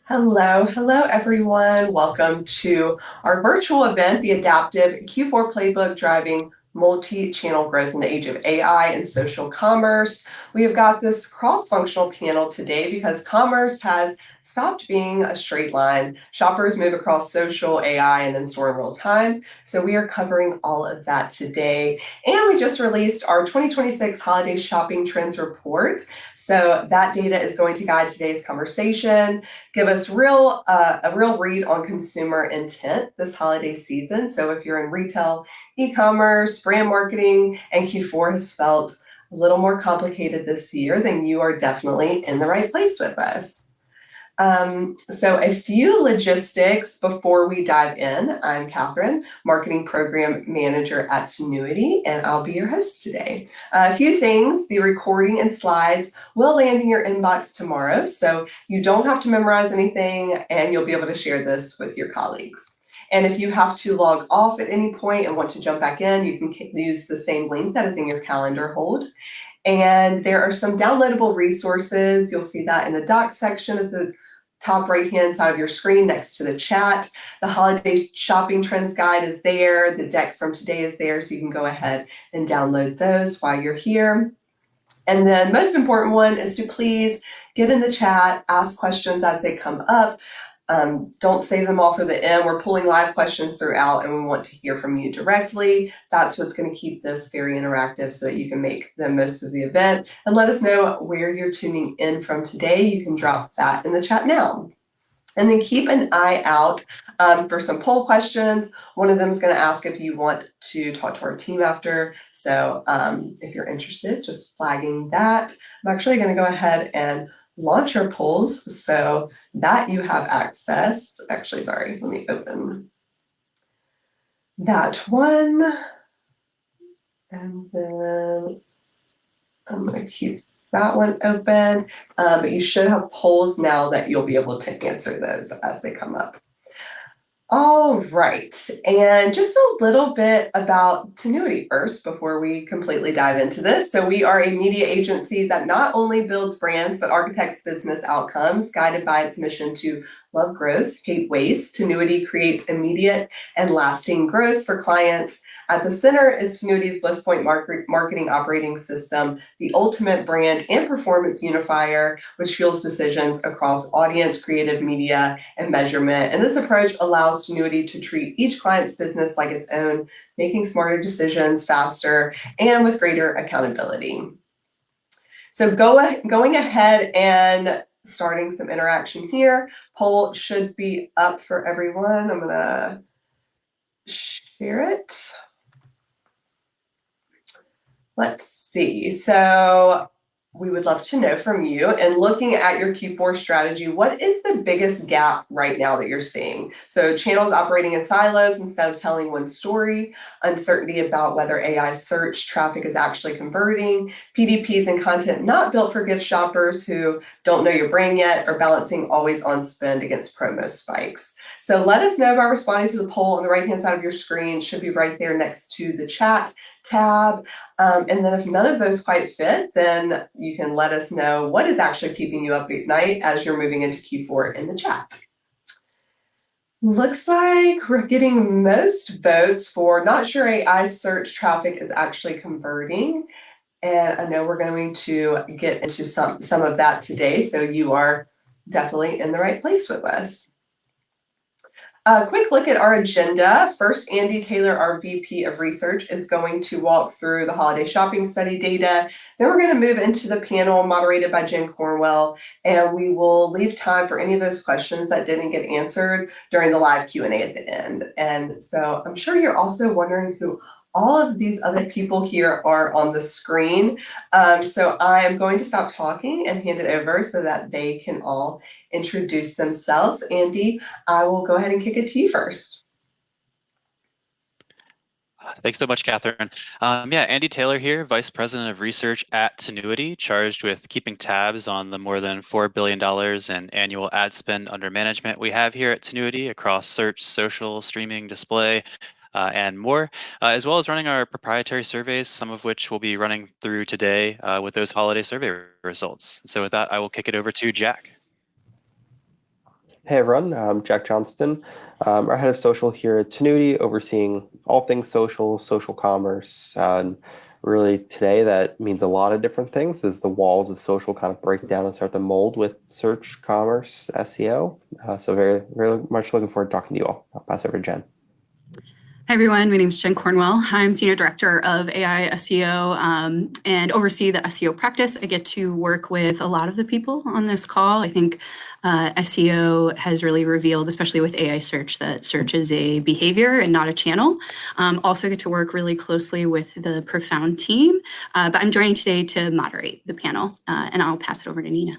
Hello everyone. Welcome to our virtual event, the Adaptive Q4 Playbook Driving Multi-Channel Growth in the Age of AI and Social Commerce. We have got this cross-functional panel today because commerce has stopped being a straight line. Shoppers move across social, AI, and then store in real time. So we are covering all of that today. And we just released our 2026 Holiday Shopping Trends Report. So that data is going to guide today's conversation, give us a real read on consumer intent this holiday season. So if you're in retail, e-commerce, brand marketing, and Q4 has felt a little more complicated this year, then you are definitely in the right place with us. So a few logistics before we dive in. I'm Catherine, Marketing Program Manager at Tinuiti, and I'll be your host today. A few things: the recording and slides will land in your inbox tomorrow, so you don't have to memorize anything, and you'll be able to share this with your colleagues. And if you have to log off at any point and want to jump back in, you can use the same link that is in your calendar hold. And there are some downloadable resources. You'll see that in the docs section at the top right-hand side of your screen next to the chat. The holiday shopping trends guide is there. The deck from today is there, so you can go ahead and download those while you're here. And then most important one is to please get in the chat, ask questions as they come up. Don't save them all for the end. We're pulling live questions throughout, and we want to hear from you directly. That's what's going to keep this very interactive so that you can make the most of the event. And let us know where you're tuning in from today. You can drop that in the chat now. And then keep an eye out for some poll questions. One of them is going to ask if you want to talk to our team after. So if you're interested, just flagging that. I'm actually going to go ahead and launch our polls so that you have access. Actually, sorry, let me open that one. And then I'm going to keep that one open, but you should have polls now that you'll be able to answer those as they come up. All right, and just a little bit about Tinuiti first before we completely dive into this. So we are a media agency that not only builds brands, but architects business outcomes guided by its mission to love growth, hate waste. Tinuiti creates immediate and lasting growth for clients. At the center is Tinuiti's Bliss Point marketing operating system, the ultimate brand and performance unifier, which fuels decisions across audience, creative media, and measurement. And this approach allows Tinuiti to treat each client's business like its own, making smarter decisions faster and with greater accountability. So going ahead and starting some interaction here. Poll should be up for everyone. I'm gonna share it. Let's see. So we would love to know from you. And looking at your Q4 strategy, what is the biggest gap right now that you're seeing? So channels operating in silos instead of telling one story, uncertainty about whether AI search traffic is actually converting, PDPs and content not built for gift shoppers who don't know your brand yet, or balancing always on spend against promo spikes. So let us know by responding to the poll on the right-hand side of your screen. It should be right there next to the chat tab. And then if none of those quite fit, then you can let us know what is actually keeping you up at night as you're moving into Q4 in the chat. Looks like we're getting most votes for not sure AI search traffic is actually converting. And I know we're going to get into some of that today, so you are definitely in the right place with us. A quick look at our agenda. First, Andy Taylor, our VP of Research, is going to walk through the holiday shopping study data. Then we're going to move into the panel moderated by Jen Cornwell, and we will leave time for any of those questions that didn't get answered during the live Q&A at the end. And so I'm sure you're also wondering who all of these other people here are on the screen. So I am going to stop talking and hand it over so that they can all introduce themselves. Andy, I will go ahead and kick it to you first. Thanks so much, Catherine. Andy Taylor here, Vice President of Research at Tinuiti, charged with keeping tabs on the more than $4 billion in annual ad spend under management we have here at Tinuiti across search, social, streaming, display, and more, as well as running our proprietary surveys, some of which we'll be running through today with those holiday survey results. So with that, I will kick it over to Jack. Hey everyone, I'm Jack Johnston. Our head of social here at Tinuiti, overseeing all things social, social commerce. And really today that means a lot of different things as the walls of social kind of break down and start to mold with search, commerce, SEO. So very, very much looking forward to talking to you all. I'll pass over to Jen. Hi, everyone. My name is Jen Cornwell. I'm Senior Director of AI SEO and oversee the SEO practice. I get to work with a lot of the people on this call. I think SEO has really revealed, especially with AI search, that search is a behavior and not a channel. Also get to work really closely with the Profound team, but I'm joining today to moderate the panel, and I'll pass it over to Nina.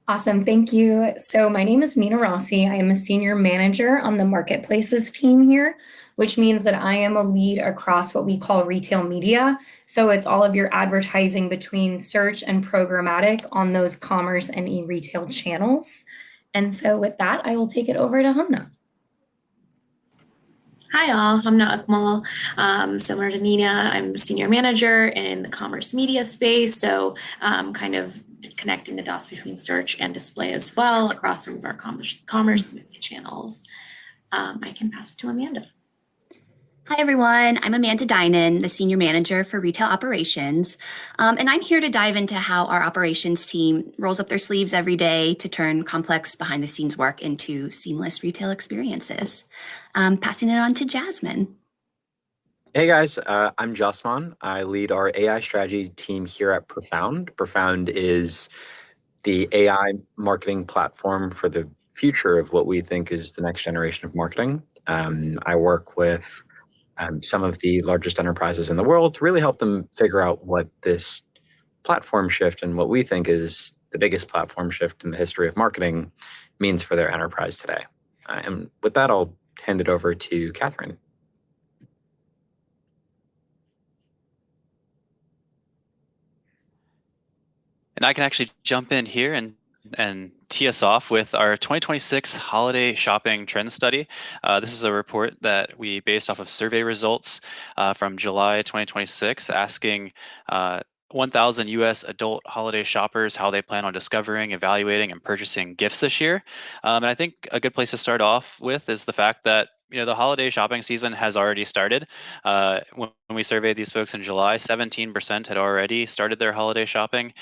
Awesome, thank you. So my name is Nina Rossi. I am a senior manager on the marketplaces team here, which means that I am a lead across what we call retail media. So it's all of your advertising between search and programmatic on those commerce and e-retail channels. And so with that, I will take it over to Hamna. Hi all, I'm Hamna Akmal. Similar to Nina, I'm a senior manager in the commerce media space. So kind of connecting the dots between search and display as well across some of our commerce media channels. I can pass it to Amanda. Hi, everyone. I'm Amanda Dinan, the Senior Manager for Retail Operations. And I'm here to dive into how our operations team rolls up their sleeves every day to turn complex behind the scenes work into seamless retail experiences. Passing it on to Jasmine. Hey guys, I'm Justman. I lead our AI strategy team here at Profound. Profound is the AI marketing platform for the future of what we think is the next generation of marketing. I work with some of the largest enterprises in the world to really help them figure out what this platform shift and what we think is the biggest platform shift in the history of marketing means for their enterprise today. And with that, I'll hand it over to Catherine. And I can actually jump in here and tee us off with our 2026 holiday shopping trend study. This is a report that we based off of survey results from July 2026, asking 1,000 U.S. adult holiday shoppers how they plan on discovering, evaluating, and purchasing gifts this year. And I think a good place to start off with is the fact that the holiday shopping season has already started. When we surveyed these folks in July, 17% had already started their holiday shopping,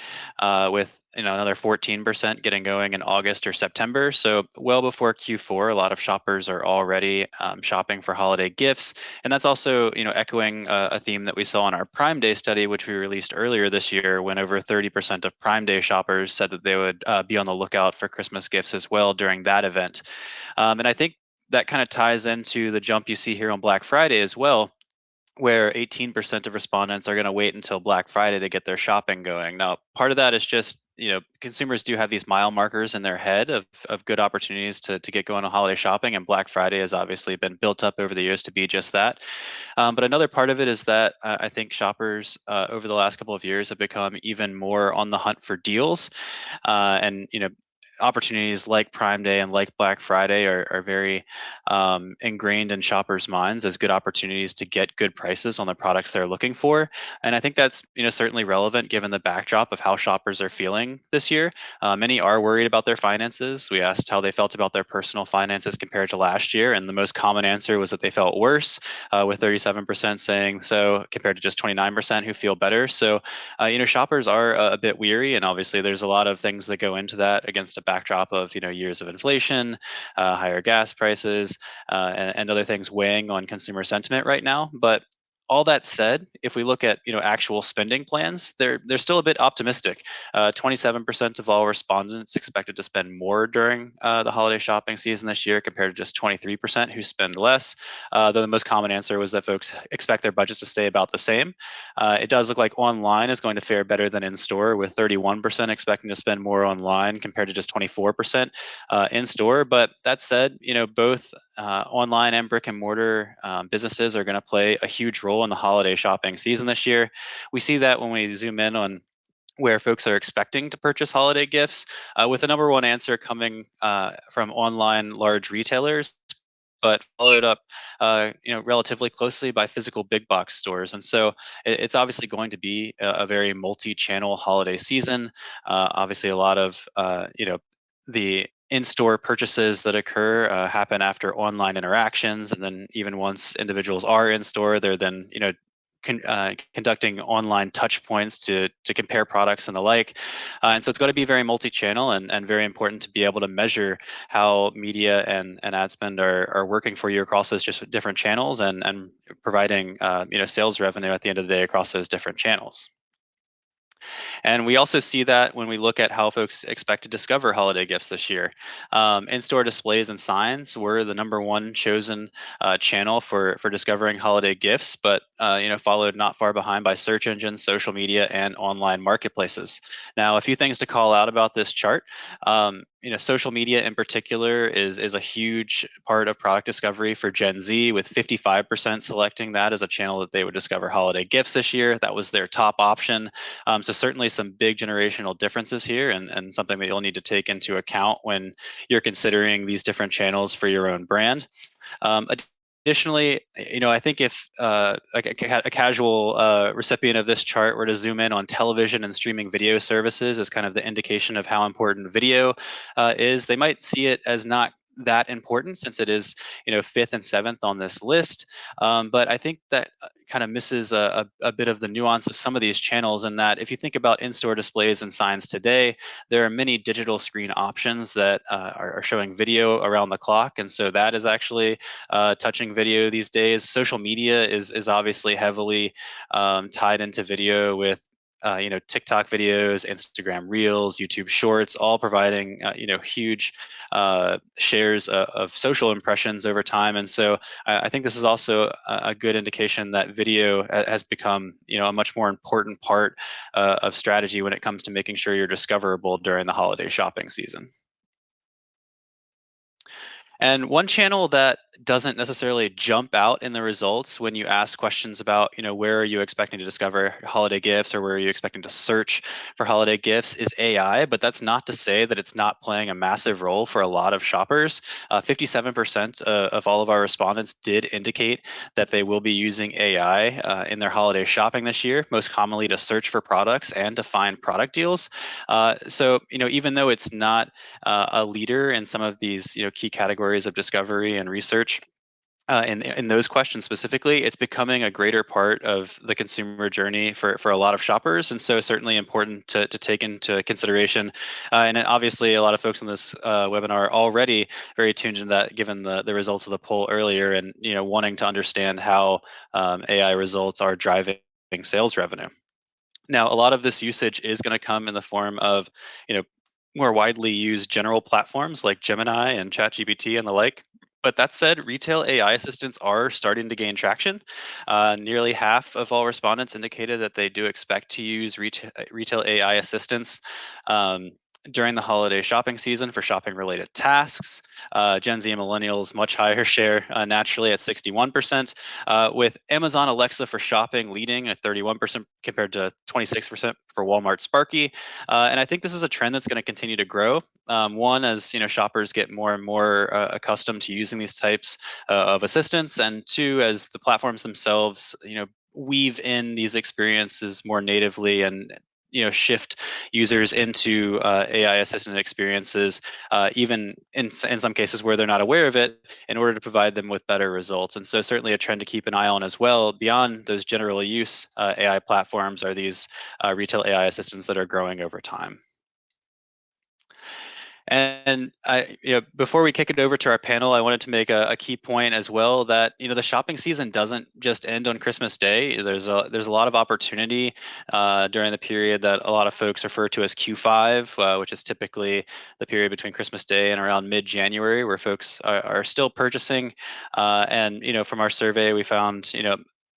with another 14% getting going in August or September. So well before Q4, a lot of shoppers are already shopping for holiday gifts, and that's also echoing a theme that we saw in our Prime Day study, which we released earlier this year, when over 30% of Prime Day shoppers said that they would be on the lookout for Christmas gifts as well during that event. And I think that kind of ties into the jump you see here on Black Friday as well, where 18% of respondents are going to wait until Black Friday to get their shopping going. Now, part of that is just, consumers do have these mile markers in their head of good opportunities to get going on holiday shopping, and Black Friday has obviously been built up over the years to be just that. But another part of it is that I think shoppers over the last couple of years have become even more on the hunt for deals. And opportunities like Prime Day and like Black Friday are very ingrained in shoppers' minds as good opportunities to get good prices on the products they're looking for. And I think that's certainly relevant given the backdrop of how shoppers are feeling this year. Many are worried about their finances. We asked how they felt about their personal finances compared to last year, and the most common answer was that they felt worse, with 37% saying so compared to just 29% who feel better. So shoppers are a bit weary, and obviously there's a lot of things that go into that against a backdrop of years of inflation, higher gas prices, and other things weighing on consumer sentiment right now. But all that said, if we look at actual spending plans, they're still a bit optimistic. 27% of all respondents expected to spend more during the holiday shopping season this year, compared to just 23% who spend less. Though the most common answer was that folks expect their budgets to stay about the same. It does look like online is going to fare better than in store, with 31% expecting to spend more online compared to just 24% in store. But that said, both online and brick and mortar businesses are going to play a huge role in the holiday shopping season this year. We see that when we zoom in on where folks are expecting to purchase holiday gifts, with the number one answer coming from online large retailers, but followed up, relatively closely by physical big box stores. And so it's obviously going to be a very multi-channel holiday season. Obviously, a lot of, the in-store purchases that occur happen after online interactions, and then even once individuals are in store, they're then conducting online touch points to compare products and the like. And so it's got to be very multi-channel and very important to be able to measure how media and ad spend are working for you across those just different channels and providing sales revenue at the end of the day across those different channels. And we also see that when we look at how folks expect to discover holiday gifts this year. In-store displays and signs were the #1 chosen channel for discovering holiday gifts, but followed not far behind by search engines, social media, and online marketplaces. Now, a few things to call out about this chart. Social media in particular is a huge part of product discovery for Gen Z, with 55% selecting that as a channel that they would discover holiday gifts this year. That was their top option. So certainly some big generational differences here, and something that you'll need to take into account when you're considering these different channels for your own brand. Additionally, I think if a casual recipient of this chart were to zoom in on television and streaming video services as kind of the indication of how important video is, they might see it as not that important, since it is 5th and 7th on this list. But I think that kind of misses a bit of the nuance of some of these channels, in that if you think about in-store displays and signs today, there are many digital screen options that are showing video around the clock, and so that is actually touching video these days. Social media is obviously heavily tied into video, with TikTok videos, Instagram Reels, YouTube Shorts, all providing huge shares of social impressions over time. And so I think this is also a good indication that video has become a much more important part of strategy when it comes to making sure you're discoverable during the holiday shopping season. And one channel that doesn't necessarily jump out in the results when you ask questions about, where are you expecting to discover holiday gifts, or where are you expecting to search for holiday gifts, is AI. But that's not to say that it's not playing a massive role for a lot of shoppers. 57% of all of our respondents did indicate that they will be using AI in their holiday shopping this year, most commonly to search for products and to find product deals. So even though it's not a leader in some of these key categories of discovery and research, in those questions specifically, it's becoming a greater part of the consumer journey for a lot of shoppers, and so certainly important to take into consideration. And obviously, a lot of folks in this webinar are already very tuned into that, given the results of the poll earlier, and wanting to understand how AI results are driving sales revenue. Now, a lot of this usage is going to come in the form of more widely used general platforms like Gemini and ChatGPT and the like. But that said, retail AI assistants are starting to gain traction. Nearly half of all respondents indicated that they do expect to use retail AI assistants during the holiday shopping season for shopping-related tasks. Gen Z and millennials, much higher share, naturally at 61%, with Amazon Alexa for shopping leading at 31% compared to 26% for Walmart Sparky. And I think this is a trend that's going to continue to grow. One, as shoppers get more and more accustomed to using these types of assistants, and two, as the platforms themselves, weave in these experiences more natively and shift users into AI assistant experiences, even in some cases where they're not aware of it, in order to provide them with better results. And so certainly a trend to keep an eye on as well, beyond those general use AI platforms, are these retail AI assistants that are growing over time. And before we kick it over to our panel, I wanted to make a key point as well, that the shopping season doesn't just end on Christmas Day. There's a lot of opportunity during the period that a lot of folks refer to as Q5, which is typically the period between Christmas Day and around mid-January, where folks are still purchasing. And from our survey, we found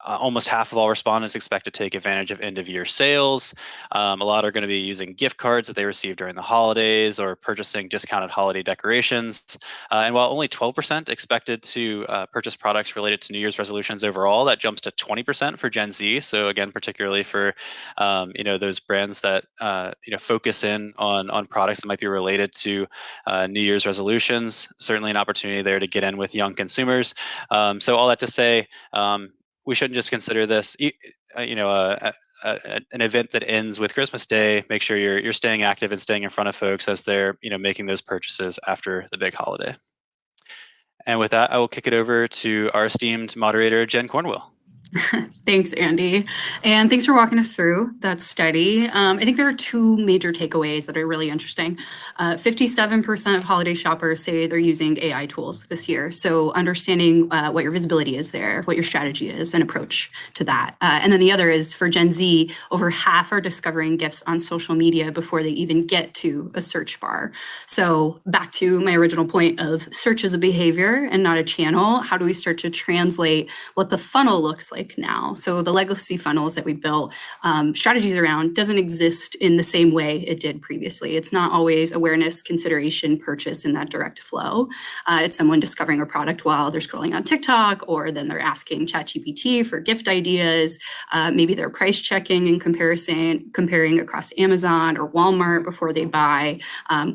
almost half of all respondents expect to take advantage of end-of-year sales. A lot are going to be using gift cards that they received during the holidays, or purchasing discounted holiday decorations. And while only 12% expected to purchase products related to New Year's resolutions overall, that jumps to 20% for Gen Z. So again, particularly for those brands that focus in on products that might be related to New Year's resolutions. Certainly an opportunity there to get in with young consumers. So all that to say, we shouldn't just consider this, an event that ends with Christmas Day, make sure you're staying active and staying in front of folks as they're making those purchases after the big holiday. And with that, I will kick it over to our esteemed moderator, Jen Cornwell. Thanks, Andy. And thanks for walking us through that study. I think there are two major takeaways that are really interesting. 57% of holiday shoppers say they're using AI tools this year. So understanding what your visibility is there, what your strategy is, and approach to that. And then the other is for Gen Z, over half are discovering gifts on social media before they even get to a search bar. So back to my original point of search as a behavior and not a channel, how do we start to translate what the funnel looks like now? So the legacy funnels that we built strategies around doesn't exist in the same way it did previously. It's not always awareness, consideration, purchase in that direct flow. It's someone discovering a product while they're scrolling on TikTok, or then they're asking ChatGPT for gift ideas. Maybe they're price checking and comparing across Amazon or Walmart before they buy.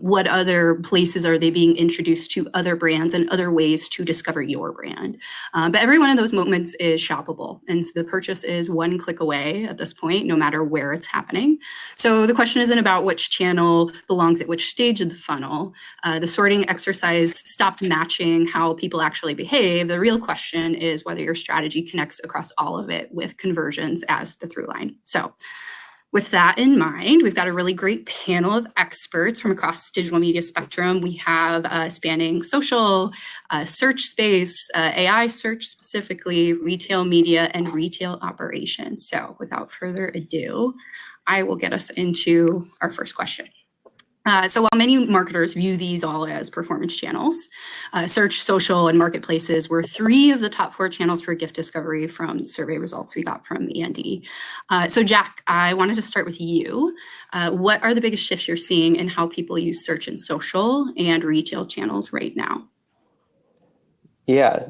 What other places are they being introduced to other brands and other ways to discover your brand? But every one of those moments is shoppable. And so the purchase is one click away at this point, no matter where it's happening. So the question isn't about which channel belongs at which stage of the funnel. The sorting exercise stopped matching how people actually behave. The real question is whether your strategy connects across all of it with conversions as the through line. So with that in mind, we've got a really great panel of experts from across digital media spectrum. We have spanning social, search space, AI search specifically, retail media, and retail operations. So without further ado, I will get us into our first question. So while many marketers view these all as performance channels, search, social, and marketplaces were 3 of the top 4 channels for gift discovery from the survey results we got from Andy. So Jack, I wanted to start with you. What are the biggest shifts you're seeing in how people use search and social and retail channels right now? Yeah,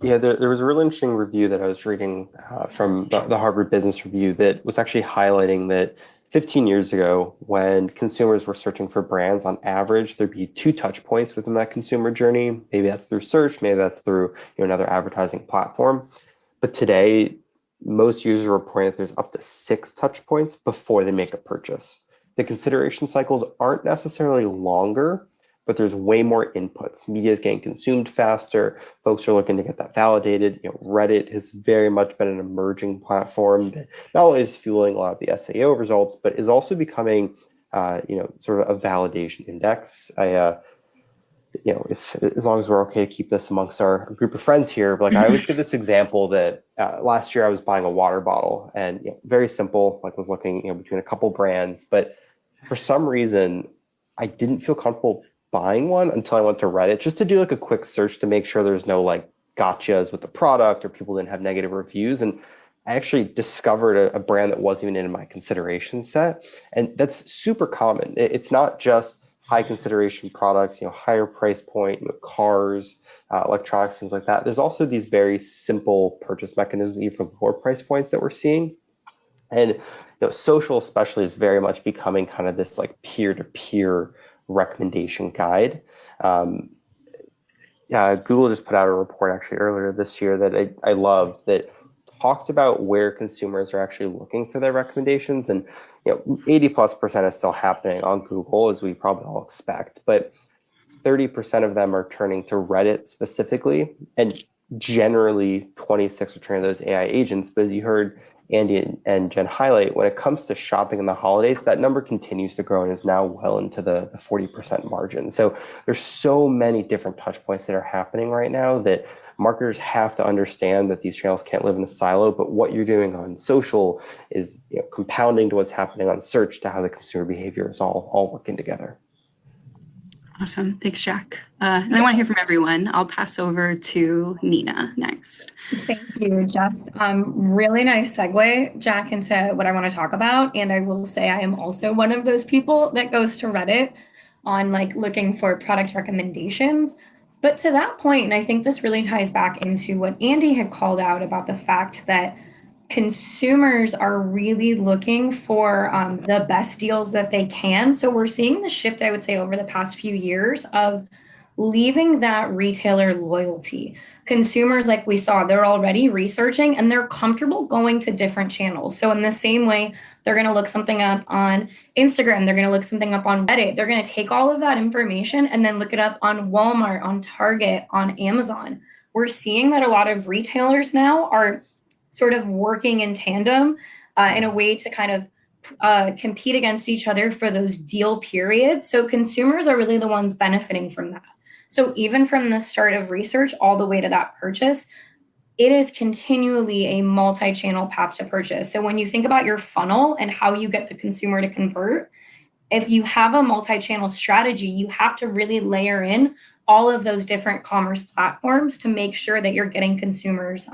there was a really interesting review that I was reading from the Harvard Business Review that was actually highlighting that 15 years ago, when consumers were searching for brands, on average, there'd be 2 touch points within that consumer journey. Maybe that's through search, maybe that's through another advertising platform. But today, most users are reporting that there's up to 6 touch points before they make a purchase. The consideration cycles aren't necessarily longer, but there's way more inputs. Media is getting consumed faster. Folks are looking to get that validated. Reddit has very much been an emerging platform that not only is fueling a lot of the SEO results, but is also becoming, sort of a validation index. If as long as we're okay to keep this amongst our group of friends here, but I always give this example that last year I was buying a water bottle, and very simple. Was looking between a couple brands, but for some reason I didn't feel comfortable buying one until I went to Reddit just to do a quick search to make sure there's no gotchas with the product or people didn't have negative reviews. And I actually discovered a brand that wasn't even in my consideration set. And that's super common. It's not just high consideration products, higher price point, cars, electronics, things like that. There's also these very simple purchase mechanisms, even for lower price points that we're seeing. And social especially is very much becoming kind of this peer-to-peer recommendation guide. Google just put out a report actually earlier this year that I loved that talked about where consumers are actually looking for their recommendations. And 80+% is still happening on Google, as we probably all expect, but 30% of them are turning to Reddit specifically, and generally 26 are turning to those AI agents. But as you heard Andy and Jen highlight, when it comes to shopping in the holidays, that number continues to grow and is now well into the 40% margin. So there's so many different touch points that are happening right now that marketers have to understand that these channels can't live in a silo, but what you're doing on social is compounding to what's happening on search to how the consumer behavior is all working together. Awesome. Thanks, Jack. And I want to hear from everyone. I'll pass over to Nina next. Thank you, Just. Really nice segue, Jack, into what I want to talk about. And I will say I am also one of those people that goes to Reddit on looking for product recommendations. But to that point, and I think this really ties back into what Andy had called out about the fact that consumers are really looking for the best deals that they can. So we're seeing the shift, I would say, over the past few years of leaving that retailer loyalty. Consumers, like we saw, they're already researching and they're comfortable going to different channels. So in the same way, they're going to look something up on Instagram, they're going to look something up on Reddit, they're going to take all of that information and then look it up on Walmart, on Target, on Amazon. We're seeing that a lot of retailers now are sort of working in tandem in a way to kind of compete against each other for those deal periods. So consumers are really the ones benefiting from that. So even from the start of research all the way to that purchase, it is continually a multi-channel path to purchase. So when you think about your funnel and how you get the consumer to convert, if you have a multi-channel strategy, you have to really layer in all of those different commerce platforms to make sure that you're getting consumers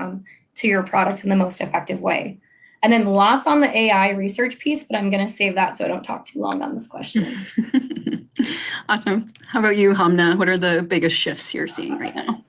to your product in the most effective way. And then lots on the AI research piece, but I'm going to save that so I don't talk too long on this question. Awesome. How about you, Hamna? What are the biggest shifts you're seeing right now?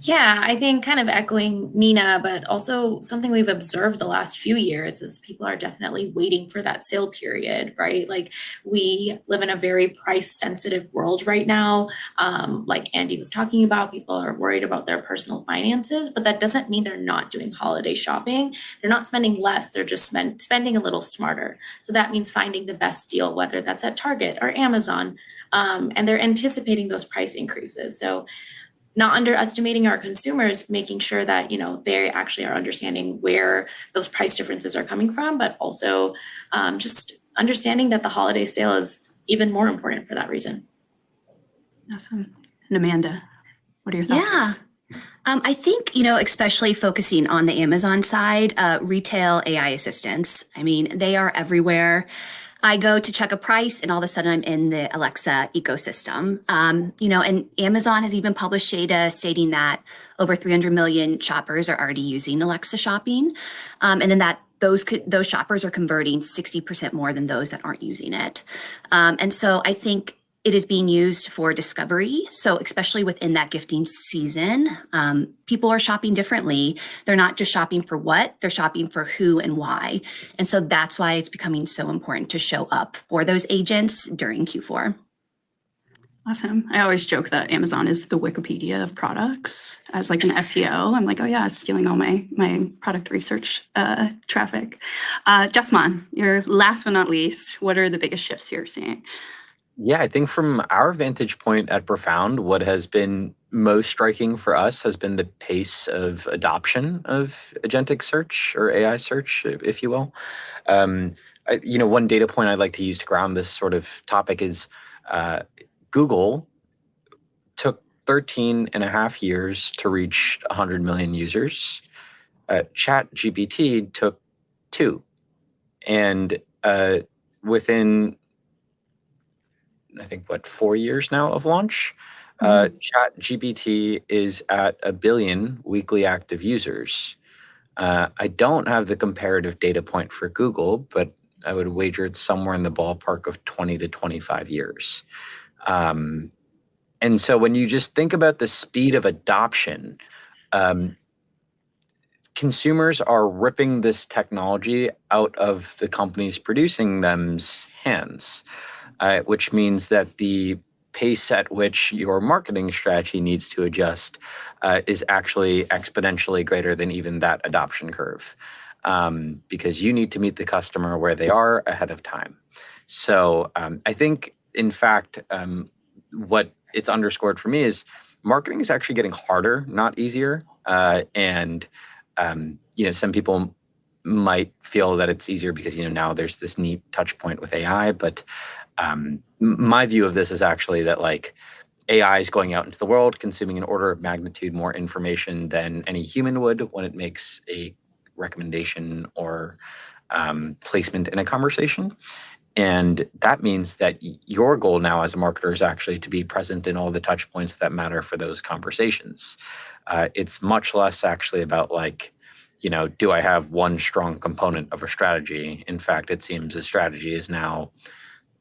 Yeah, I think kind of echoing Nina, but also something we've observed the last few years is people are definitely waiting for that sale period, right? Like we live in a very price sensitive world right now. Like Andy was talking about, people are worried about their personal finances, but that doesn't mean they're not doing holiday shopping. They're not spending less, they're just spending a little smarter. So that means finding the best deal, whether that's at Target or Amazon, and they're anticipating those price increases. So not underestimating our consumers, making sure that, they actually are understanding where those price differences are coming from, but also just understanding that the holiday sale is even more important for that reason. Awesome. And Amanda, what are your thoughts? Yeah. I think, especially focusing on the Amazon side, retail AI assistants, they are everywhere. I go to check a price and all of a sudden I'm in the Alexa ecosystem. And Amazon has even published data stating that over 300 million shoppers are already using Alexa shopping. And then that those shoppers are converting 60% more than those that aren't using it. And so I think it is being used for discovery. So especially within that gifting season, people are shopping differently. They're not just shopping for what, they're shopping for who and why. And so that's why it's becoming so important to show up for those agents during Q4. Awesome. I always joke that Amazon is the Wikipedia of products. As like an SEO, I'm like, oh yeah, it's stealing all my product research traffic. Justman, your last but not least, what are the biggest shifts you're seeing? Yeah, I think from our vantage point at Profound, what has been most striking for us has been the pace of adoption of agentic search or AI search, if you will. One data point I'd like to use to ground this sort of topic is Google took 13 and a half years to reach 100 million users. ChatGPT took 2. And within I think 4 years now of launch, ChatGPT is at 1 billion weekly active users. I don't have the comparative data point for Google, but I would wager it's somewhere in the ballpark of 20 to 25 years. And so when you just think about the speed of adoption, consumers are ripping this technology out of the companies producing them's hands. Which means that the pace at which your marketing strategy needs to adjust is actually exponentially greater than even that adoption curve, because you need to meet the customer where they are ahead of time. So I think, in fact, what it's underscored for me is marketing is actually getting harder, not easier. And some people might feel that it's easier because now there's this neat touch point with AI, but my view of this is actually that AI is going out into the world, consuming an order of magnitude more information than any human would when it makes a recommendation or placement in a conversation. And that means that your goal now as a marketer is actually to be present in all the touch points that matter for those conversations. It's much less actually about do I have one strong component of a strategy? In fact, it seems a strategy is now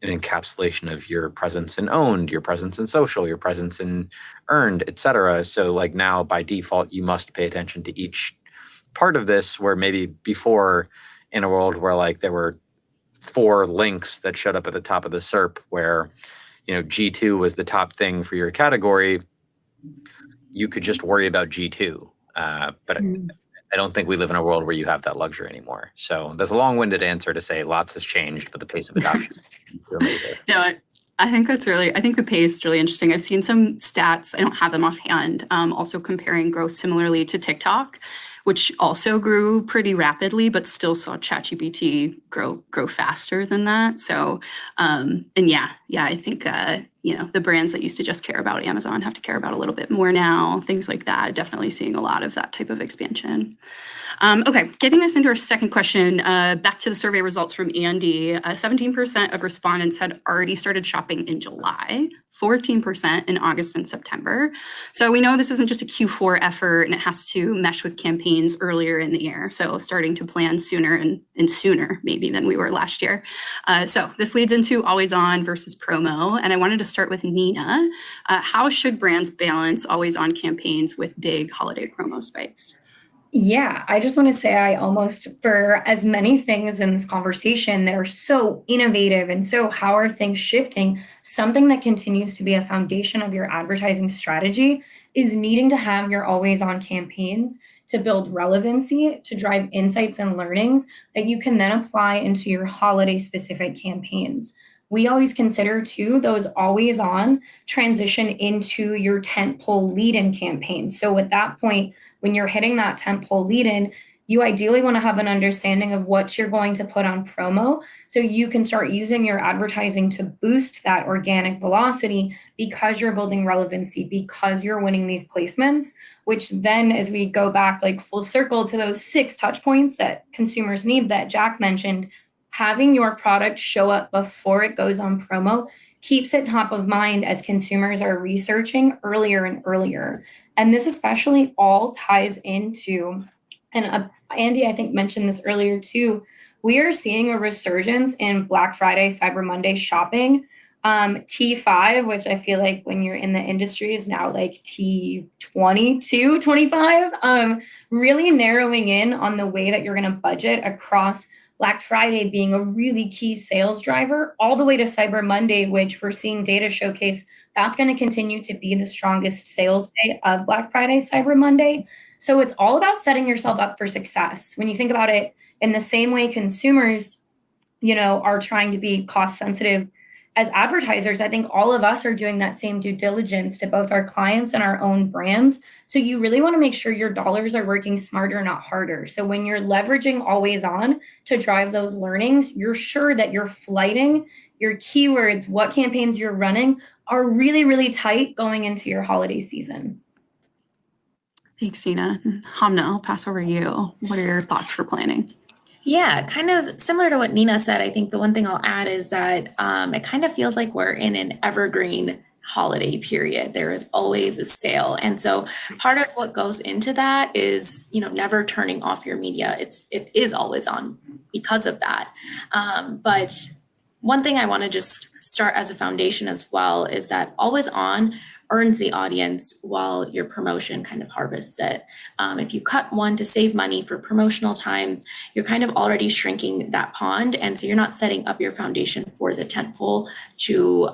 an encapsulation of your presence in owned, your presence in social, your presence in earned, et cetera. So now by default, you must pay attention to each part of this, where maybe before, in a world where there were 4 links that showed up at the top of the SERP, where G2 was the top thing for your category, you could just worry about G2. But I don't think we live in a world where you have that luxury anymore. So that's a long-winded answer to say lots has changed, but the pace of adoption is amazing. No, I think the pace is really interesting. I've seen some stats, I don't have them offhand, also comparing growth similarly to TikTok, which also grew pretty rapidly, but still saw ChatGPT grow faster than that. So, and I think, the brands that used to just care about Amazon have to care about a little bit more now, things like that. Definitely seeing a lot of that type of expansion. Okay, getting us into our second question, back to the survey results from Andy, 17% of respondents had already started shopping in July, 14% in August and September. So we know this isn't just a Q4 effort, and it has to mesh with campaigns earlier in the year. So starting to plan sooner and sooner maybe than we were last year. So this leads into always on versus promo. And I wanted to start with Nina. How should brands balance always on campaigns with big holiday promo spikes? Yeah, I just want to say for as many things in this conversation that are so innovative and so how are things shifting, something that continues to be a foundation of your advertising strategy is needing to have your always on campaigns to build relevancy, to drive insights and learnings that you can then apply into your holiday specific campaigns. We always consider too, those always on transition into your tentpole lead-in campaigns. So at that point, when you're hitting that tentpole lead-in, you ideally want to have an understanding of what you're going to put on promo so you can start using your advertising to boost that organic velocity because you're building relevancy, because you're winning these placements, which then as we go back like full circle to those 6 touch points that consumers need that Jack mentioned, having your product show up before it goes on promo keeps it top of mind as consumers are researching earlier and earlier. And this especially all ties into, and Andy, I think, mentioned this earlier too, we are seeing a resurgence in Black Friday, Cyber Monday shopping. T5, which I feel like when you're in the industry is now like T22, 25, really narrowing in on the way that you're going to budget across Black Friday being a really key sales driver, all the way to Cyber Monday, which we're seeing data showcase that's going to continue to be the strongest sales day of Black Friday, Cyber Monday. So it's all about setting yourself up for success. When you think about it in the same way consumers, are trying to be cost sensitive as advertisers, I think all of us are doing that same due diligence to both our clients and our own brands. So you really want to make sure your dollars are working smarter, not harder. So when you're leveraging always on to drive those learnings, you're sure that you're flighting your keywords, what campaigns you're running are really, really tight going into your holiday season. Thanks, Nina. Hamna, I'll pass over to you. What are your thoughts for planning? Yeah, kind of similar to what Nina said. I think the one thing I'll add is that it kind of feels like we're in an evergreen holiday period. There is always a sale. And so part of what goes into that is, never turning off your media. It is always on because of that. But one thing I want to just start as a foundation as well is that always on earns the audience while your promotion kind of harvests it. If you cut one to save money for promotional times, you're kind of already shrinking that pond. And so you're not setting up your foundation for the tentpole to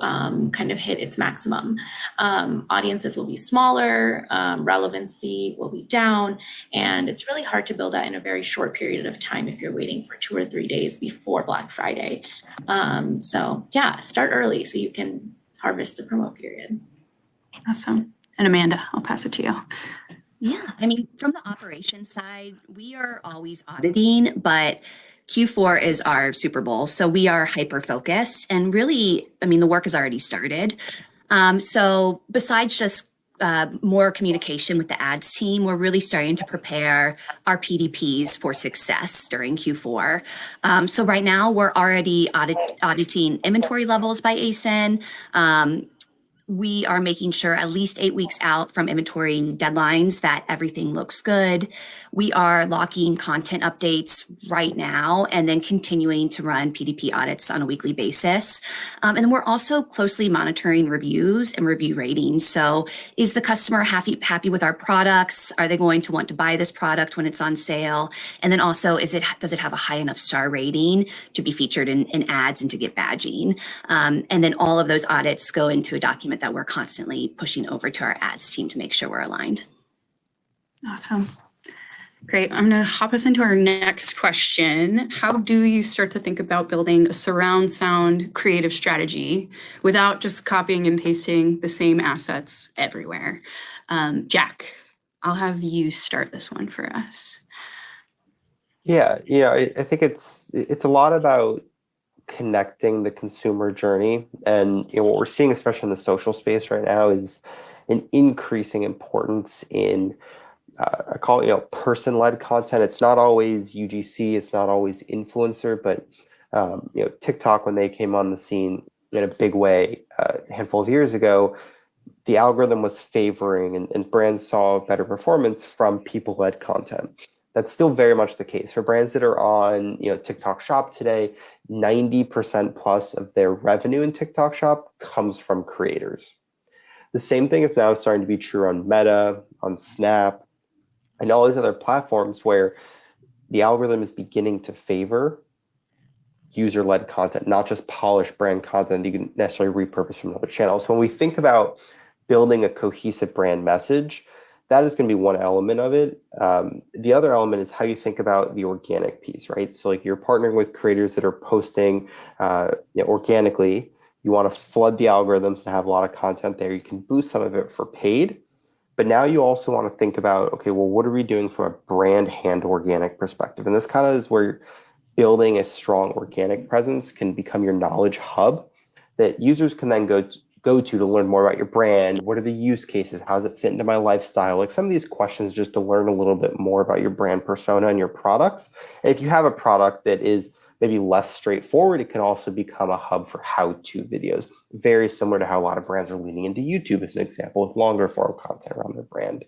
kind of hit its maximum. Audiences will be smaller, relevancy will be down, and it's really hard to build that in a very short period of time if you're waiting for 2 or 3 days before Black Friday. Start early so you can harvest the promo period. Awesome. And Amanda, I'll pass it to you. Yeah, from the operations side, we are always auditing, but Q4 is our Super Bowl. So we are hyper-focused and really, the work has already started. So besides just more communication with the ads team, we're really starting to prepare our PDPs for success during Q4. So right now we're already auditing inventory levels by ASIN, we are making sure at least 8 weeks out from inventory deadlines that everything looks good. We are locking content updates right now and then continuing to run PDP audits on a weekly basis. And then we're also closely monitoring reviews and review ratings. So is the customer happy with our products? Are they going to want to buy this product when it's on sale? And then also, does it have a high enough star rating to be featured in ads and to get badging? And then all of those audits go into a document that we're constantly pushing over to our ads team to make sure we're aligned. Awesome. Great. I'm going to hop us into our next question. How do you start to think about building a surround sound creative strategy without just copying and pasting the same assets everywhere? Jack, I'll have you start this one for us. Yeah, I think it's a lot about connecting the consumer journey. And what we're seeing, especially in the social space right now, is an increasing importance in I call it person-led content. It's not always UGC, it's not always influencer, but TikTok, when they came on the scene in a big way a handful of years ago, the algorithm was favoring and brands saw better performance from people-led content. That's still very much the case for brands that are on TikTok Shop today. 90% plus of their revenue in TikTok Shop comes from creators. The same thing is now starting to be true on Meta, on Snap, and all these other platforms where the algorithm is beginning to favor user-led content, not just polished brand content that you can necessarily repurpose from another channel. So when we think about building a cohesive brand message, that is going to be one element of it. The other element is how you think about the organic piece, right? So like you're partnering with creators that are posting organically. You want to flood the algorithms to have a lot of content there. You can boost some of it for paid. But now you also want to think about, okay, well, what are we doing from a brand and organic perspective? And this kind of is where building a strong organic presence can become your knowledge hub that users can then go to learn more about your brand. What are the use cases? How does it fit into my lifestyle? Like some of these questions just to learn a little bit more about your brand persona and your products. And if you have a product that is maybe less straightforward, it can also become a hub for how-to videos. Very similar to how a lot of brands are leaning into YouTube as an example with longer form content around their brand.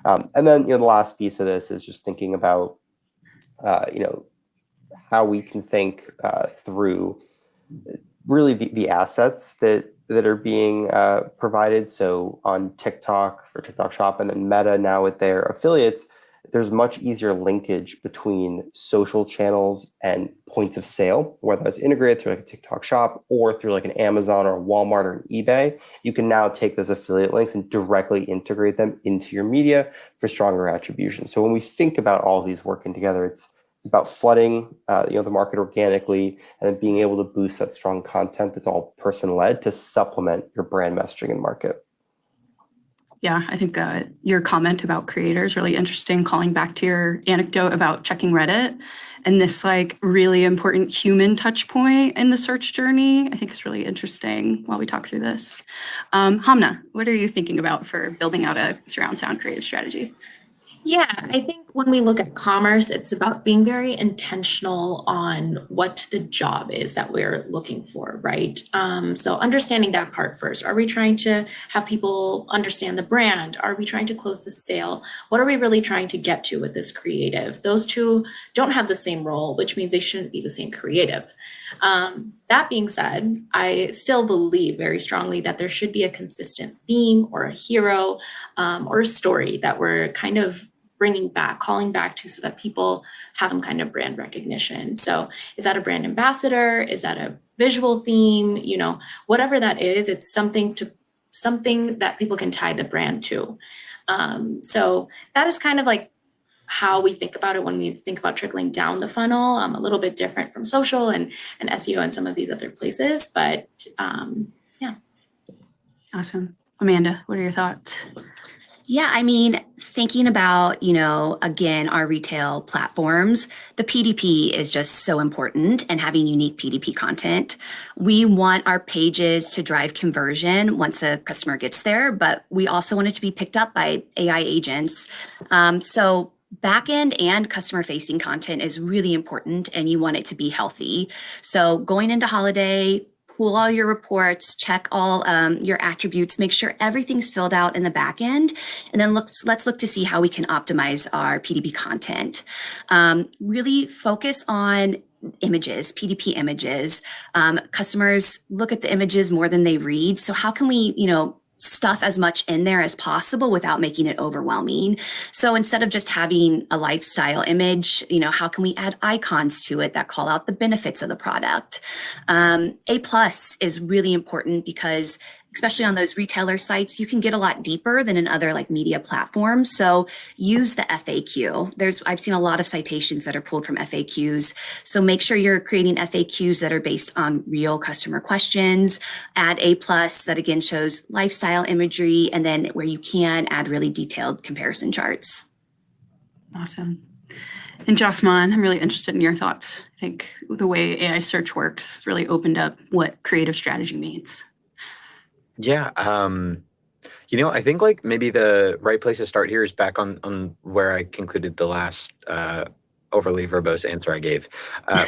And then the last piece of this is just thinking about how we can think through really the assets that are being provided. So on TikTok for TikTok Shop and then Meta now with their affiliates, there's much easier linkage between social channels and points of sale, whether it's integrated through like a TikTok Shop or through like an Amazon or a Walmart or an eBay. You can now take those affiliate links and directly integrate them into your media for stronger attribution. So when we think about all these working together, it's about flooding the market organically and then being able to boost that strong content that's all person-led to supplement your brand messaging and market. Yeah, I think your comment about creators really interesting, calling back to your anecdote about checking Reddit and this like really important human touch point in the search journey. I think it's really interesting while we talk through this. Hamna, what are you thinking about for building out a surround sound creative strategy? Yeah, I think when we look at commerce, it's about being very intentional on what the job is that we're looking for, right? So understanding that part first. Are we trying to have people understand the brand? Are we trying to close the sale? What are we really trying to get to with this creative? Those two don't have the same role, which means they shouldn't be the same creative. That being said, I still believe very strongly that there should be a consistent theme or a hero or a story that we're kind of bringing back, calling back to so that people have some kind of brand recognition. So is that a brand ambassador? Is that a visual theme? Whatever that is, it's something that people can tie the brand to. So that is kind of like how we think about it when we think about trickling down the funnel, a little bit different from social and SEO and some of these other places, but yeah. Awesome. Amanda, what are your thoughts? Yeah, I mean, thinking about, again, our retail platforms, the PDP is just so important and having unique PDP content. We want our pages to drive conversion once a customer gets there, but we also want it to be picked up by AI agents. So backend and customer facing content is really important and you want it to be healthy. So going into holiday, pull all your reports, check all your attributes, make sure everything's filled out in the back end, and then let's look to see how we can optimize our PDP content. Really focus on images, PDP images. Customers look at the images more than they read. So how can we, stuff as much in there as possible without making it overwhelming? So instead of just having a lifestyle image, how can we add icons to it that call out the benefits of the product? A plus is really important because especially on those retailer sites, you can get a lot deeper than in other like media platforms. So use the FAQ. I've seen a lot of citations that are pulled from FAQs. So make sure you're creating FAQs that are based on real customer questions. Add A plus that again shows lifestyle imagery, and then where you can add really detailed comparison charts. Awesome. And Josman, I'm really interested in your thoughts. I think the way AI search works really opened up what creative strategy means. Yeah. I think like maybe the right place to start here is back on where I concluded the last overly verbose answer I gave,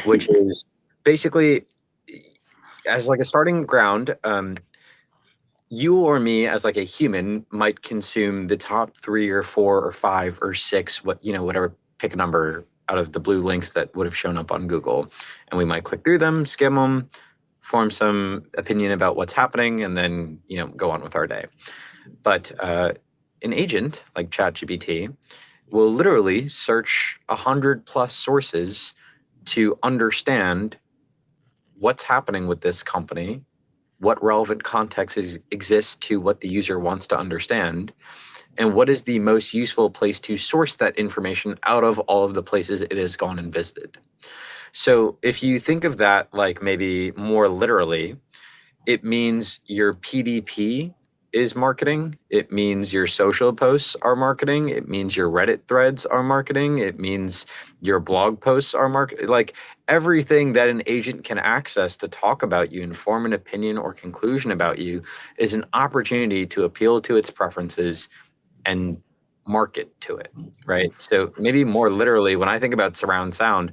which is basically as like a starting ground, you or me as like a human might consume the top 3 or 4 or 5 or 6, whatever, pick a number out of the blue links that would have shown up on Google. And we might click through them, skim them, form some opinion about what's happening, and then, go on with our day. But an agent like ChatGPT will literally search 100+ sources to understand what's happening with this company, what relevant context exists to what the user wants to understand, and what is the most useful place to source that information out of all of the places it has gone and visited. So if you think of that like maybe more literally, it means your PDP is marketing. It means your social posts are marketing. It means your Reddit threads are marketing. It means your blog posts are marketing. Like everything that an agent can access to talk about you and form an opinion or conclusion about you is an opportunity to appeal to its preferences and market to it, right? So maybe more literally, when I think about surround sound,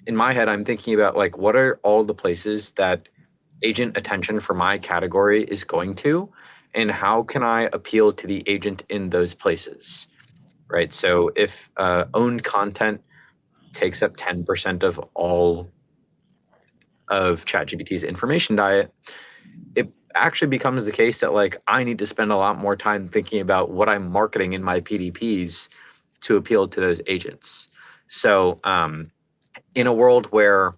in my head, I'm thinking about like, what are all the places that agent attention for my category is going to, and how can I appeal to the agent in those places, right? So if owned content takes up 10% of all of ChatGPT's information diet, it actually becomes the case that like I need to spend a lot more time thinking about what I'm marketing in my PDPs to appeal to those agents. So in a world where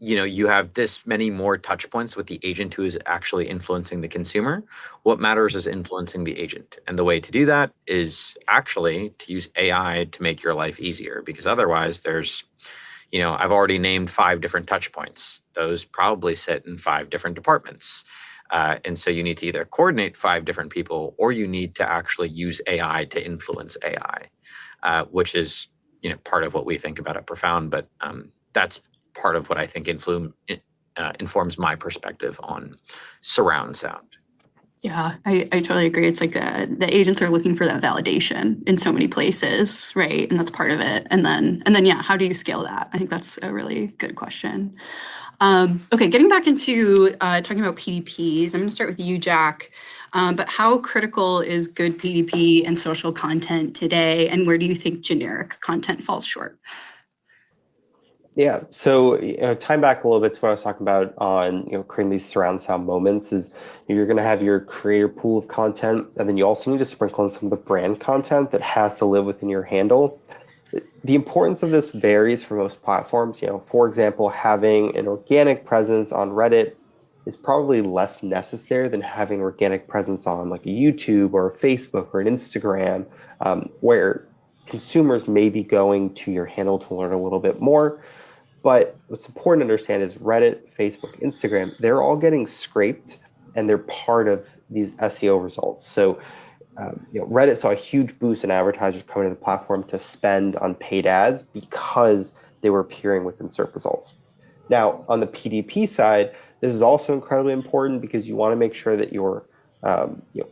you have this many more touch points with the agent who is actually influencing the consumer, what matters is influencing the agent. And the way to do that is actually to use AI to make your life easier, because otherwise there's, I've already named 5 different touch points. Those probably sit in 5 different departments. And so you need to either coordinate 5 different people, or you need to actually use AI to influence AI, which is, part of what we think about at Profound. But that's part of what I think informs my perspective on surround sound. Yeah, I totally agree. It's like the agents are looking for that validation in so many places, right? And that's part of it. And then yeah, how do you scale that? I think that's a really good question. Okay, getting back into talking about PDPs, I'm going to start with you, Jack. But how critical is good PDP and social content today, and where do you think generic content falls short? Yeah, so time back a little bit to what I was talking about on creating these surround sound moments is you're going to have your creator pool of content, and then you also need to sprinkle in some of the brand content that has to live within your handle. The importance of this varies for most platforms. For example, having an organic presence on Reddit is probably less necessary than having an organic presence on like a YouTube or a Facebook or an Instagram, where consumers may be going to your handle to learn a little bit more. But what's important to understand is Reddit, Facebook, Instagram, they're all getting scraped, and they're part of these SEO results. So Reddit saw a huge boost in advertisers coming to the platform to spend on paid ads because they were appearing within search results. Now, on the PDP side, this is also incredibly important because you want to make sure that your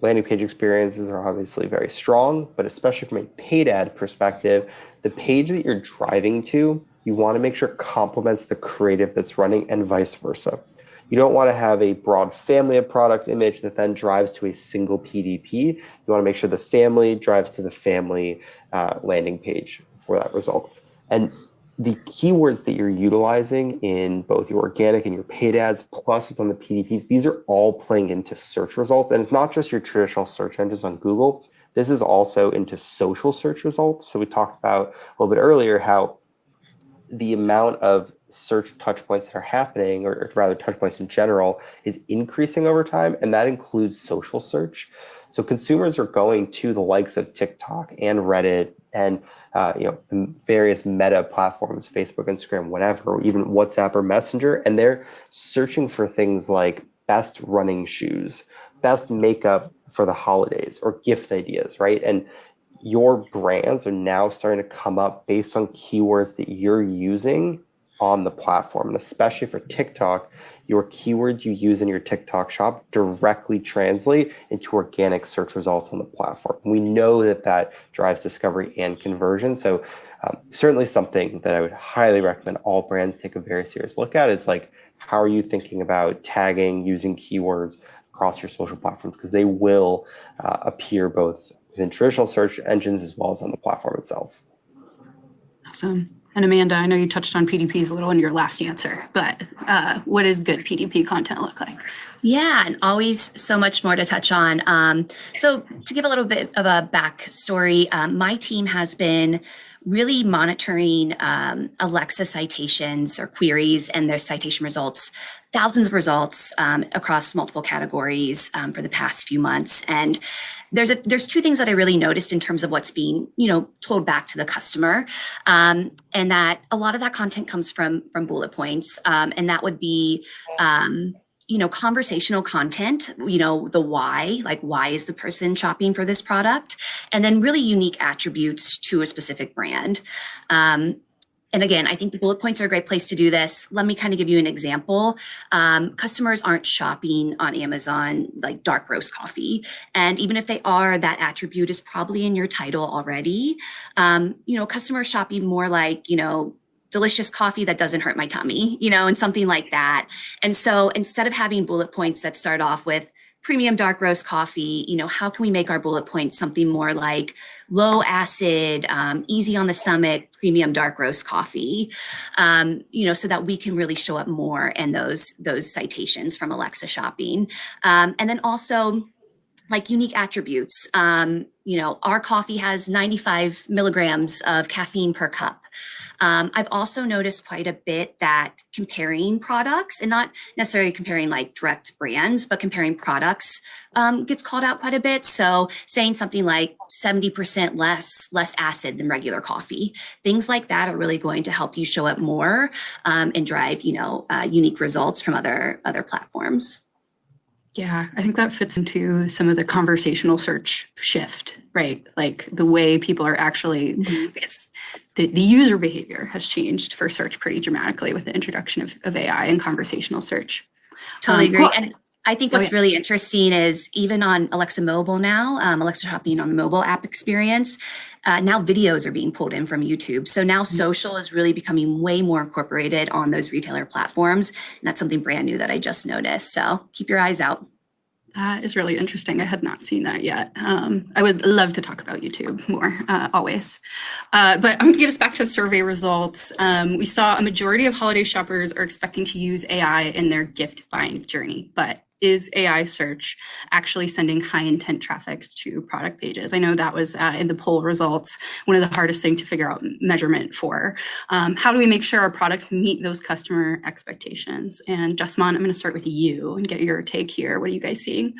landing page experiences are obviously very strong, but especially from a paid ad perspective, the page that you're driving to, you want to make sure complements the creative that's running and vice versa. You don't want to have a broad family of products image that then drives to a single PDP. You want to make sure the family drives to the family landing page for that result. And the keywords that you're utilizing in both your organic and your paid ads, plus what's on the PDPs, these are all playing into search results. And it's not just your traditional search engines on Google. This is also into social search results. So we talked about a little bit earlier how the amount of search touch points that are happening, or rather touch points in general, is increasing over time, and that includes social search. So consumers are going to the likes of TikTok and Reddit and the various meta platforms, Facebook, Instagram, whatever, even WhatsApp or Messenger, and they're searching for things like best running shoes, best makeup for the holidays, or gift ideas, right? And your brands are now starting to come up based on keywords that you're using on the platform. And especially for TikTok, your keywords you use in your TikTok shop directly translate into organic search results on the platform. We know that that drives discovery and conversion. So certainly something that I would highly recommend all brands take a very serious look at is like, how are you thinking about tagging, using keywords across your social platforms? Because they will appear both within traditional search engines as well as on the platform itself. Awesome. And Amanda, I know you touched on PDPs a little in your last answer, but what does good PDP content look like? Yeah, and always so much more to touch on. So to give a little bit of a backstory, my team has been really monitoring Alexa citations or queries and their citation results, thousands of results across multiple categories for the past few months. And there's two things that I really noticed in terms of what's being, told back to the customer, and that a lot of that content comes from bullet points, and that would be conversational content, the why, like why is the person shopping for this product, and then really unique attributes to a specific brand. And again, I think the bullet points are a great place to do this. Let me kind of give you an example. Customers aren't shopping on Amazon like dark roast coffee. And even if they are, that attribute is probably in your title already. Customers shopping more like, delicious coffee that doesn't hurt my tummy, and something like that. And so instead of having bullet points that start off with premium dark roast coffee, how can we make our bullet points something more like low acid, easy on the stomach, premium dark roast coffee, so that we can really show up more in those citations from Alexa shopping. And then also like unique attributes. Our coffee has 95 milligrams of caffeine per cup. I've also noticed quite a bit that comparing products, and not necessarily comparing like direct brands, but comparing products gets called out quite a bit. So saying something like 70% less acid than regular coffee, things like that are really going to help you show up more and drive, unique results from other platforms. Yeah, I think that fits into some of the conversational search shift, right? Like the way people are actually, because the user behavior has changed for search pretty dramatically with the introduction of AI and conversational search. Totally agree. Cool. And I think what's really interesting is even on Alexa Mobile now, Alexa shopping on the mobile app experience, now videos are being pulled in from YouTube. So now social is really becoming way more incorporated on those retailer platforms. And that's something brand new that I just noticed. So keep your eyes out. That is really interesting. I had not seen that yet. I would love to talk about YouTube more, always. But I'm going to get us back to survey results. We saw a majority of holiday shoppers are expecting to use AI in their gift buying journey, but is AI search actually sending high intent traffic to product pages? I know that was in the poll results, one of the hardest things to figure out measurement for. How do we make sure our products meet those customer expectations? And Justman, I'm going to start with you and get your take here. What are you guys seeing?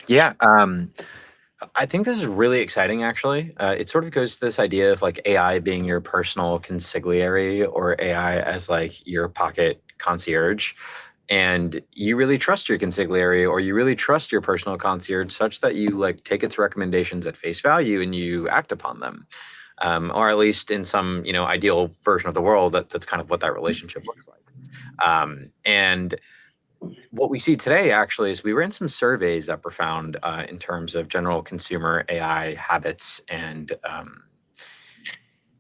Yeah, I think this is really exciting, actually. It sort of goes to this idea of like AI being your personal consigliere or AI as like your pocket concierge. And you really trust your consigliere or you really trust your personal concierge such that you like take its recommendations at face value and you act upon them. Or at least in some, ideal version of the world, that's kind of what that relationship looks like. And what we see today actually is we ran some surveys at Profound in terms of general consumer AI habits and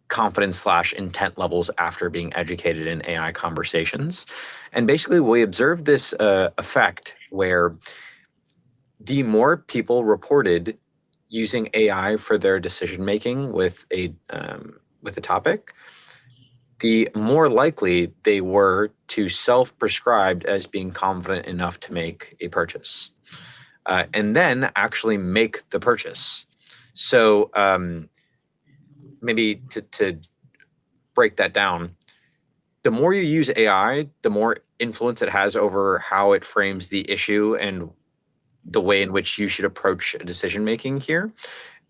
confidence/intent levels after being educated in AI conversations. And basically, we observed this effect where the more people reported using AI for their decision making with a topic, the more likely they were to self-prescribed as being confident enough to make a purchase, and then actually make the purchase. So maybe to break that down, the more you use AI, the more influence it has over how it frames the issue and the way in which you should approach decision making here.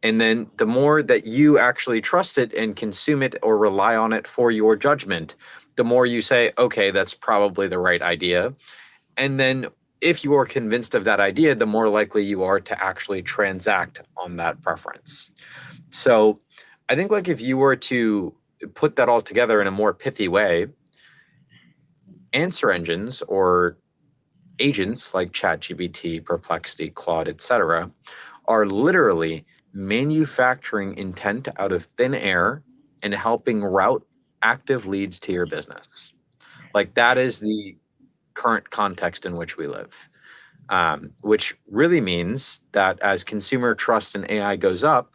And then the more that you actually trust it and consume it or rely on it for your judgment, the more you say, okay, that's probably the right idea. And then if you are convinced of that idea, the more likely you are to actually transact on that preference. So I think like if you were to put that all together in a more pithy way, answer engines or agents like ChatGPT, Perplexity, Claude, etc., are literally manufacturing intent out of thin air and helping route active leads to your business. Like that is the current context in which we live, which really means that as consumer trust in AI goes up,